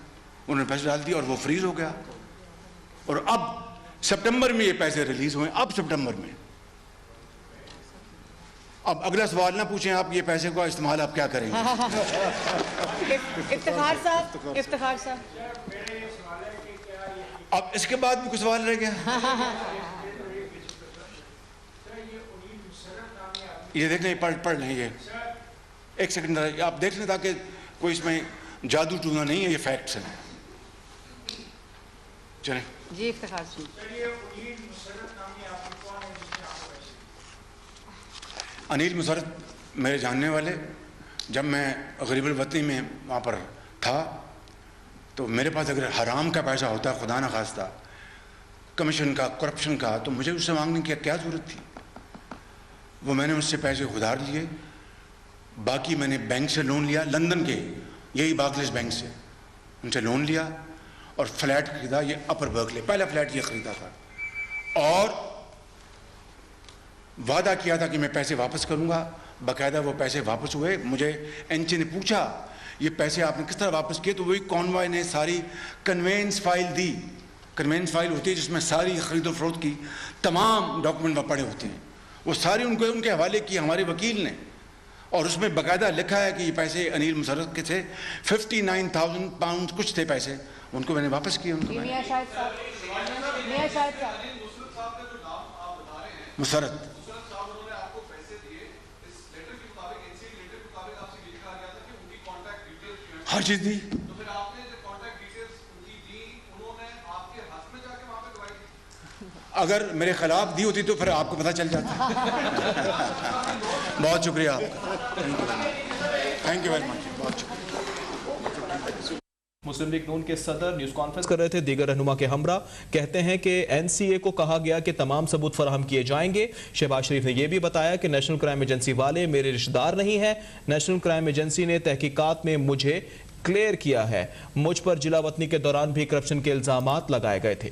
C: انہوں نے پیسے ڈال دیے اور وہ فریز ہو گیا. اور اب سپٹمبر میں یہ پیسے ریلیز ہوئے. اب سپٹمبر میں. اب اگلا سوال نہ پوچھیں آپ یہ پیسے کا استعمال آپ کیا کریں گے.
D: افتخار صاحب
C: اب اس کے بعد بھی کوئی سوال رہ گیا. یہ دیکھ لیں پڑھ لیں. یہ ایک سیکنڈ آپ دیکھ لیں تاکہ کوئی اس میں جادو ٹونا نہیں ہے. یہ فیکٹس ہیں. چلیں
D: جی افتخار صاحب.
C: انیل مسرت میرے جاننے والے. جب میں غریب الوطنی میں وہاں پر تھا تو میرے پاس اگر حرام کا پیسہ ہوتا خدا نہ خواستہ کمیشن کا کرپشن کا تو مجھے اس سے مانگنے کی کیا ضرورت تھی. وہ میں نے اس سے پیسے ادھار لیے. باقی میں نے بینک سے لون لیا لندن کے یہی بارکلیز بینک سے. ان سے لون لیا اور فلیٹ خریدا. یہ اپر برکلی پہلا فلیٹ یہ خریدا تھا. اور وعدہ کیا تھا کہ میں پیسے واپس کروں گا. باقاعدہ وہ پیسے واپس ہوئے. مجھے این چی نے پوچھا یہ پیسے آپ نے کس طرح واپس کیے تو وہی کانوائے نے ساری کنوینس فائل دی. کنوینس فائل ہوتی ہے جس میں ساری خرید و فروخت کی تمام ڈاکومنٹ پڑے ہوتے ہیں. وہ ساری ان کے حوالے کی ہمارے وکیل نے. اور اس میں باقاعدہ لکھا ہے کہ یہ پیسے انیل مسرت کے تھے. 59,000 پاؤنڈ کچھ تھے پیسے. ان کو میں نے واپس کیے. ان کو مسرت ہر چیز دی. اگر میرے خلاف دی ہوتی تو پھر آپ کو پتہ چل جاتا. بہت شکریہ آپ کا. Thank you very much. بہت شکریہ.
A: مسلم لیگ نون کے صدر نیوز کانفرنس کر رہے تھے دیگر رہنما کے ہمراہ. کہتے ہیں کہ این سی اے کو کہا گیا کہ تمام ثبوت فراہم کیے جائیں گے. شہباز شریف نے یہ بھی بتایا کہ نیشنل کرائم ایجنسی والے میرے رشتہ دار نہیں ہیں. نیشنل کرائم ایجنسی نے تحقیقات میں مجھے کلیئر کیا ہے. مجھ پر جلا وطنی کے دوران بھی کرپشن کے الزامات لگائے گئے تھے.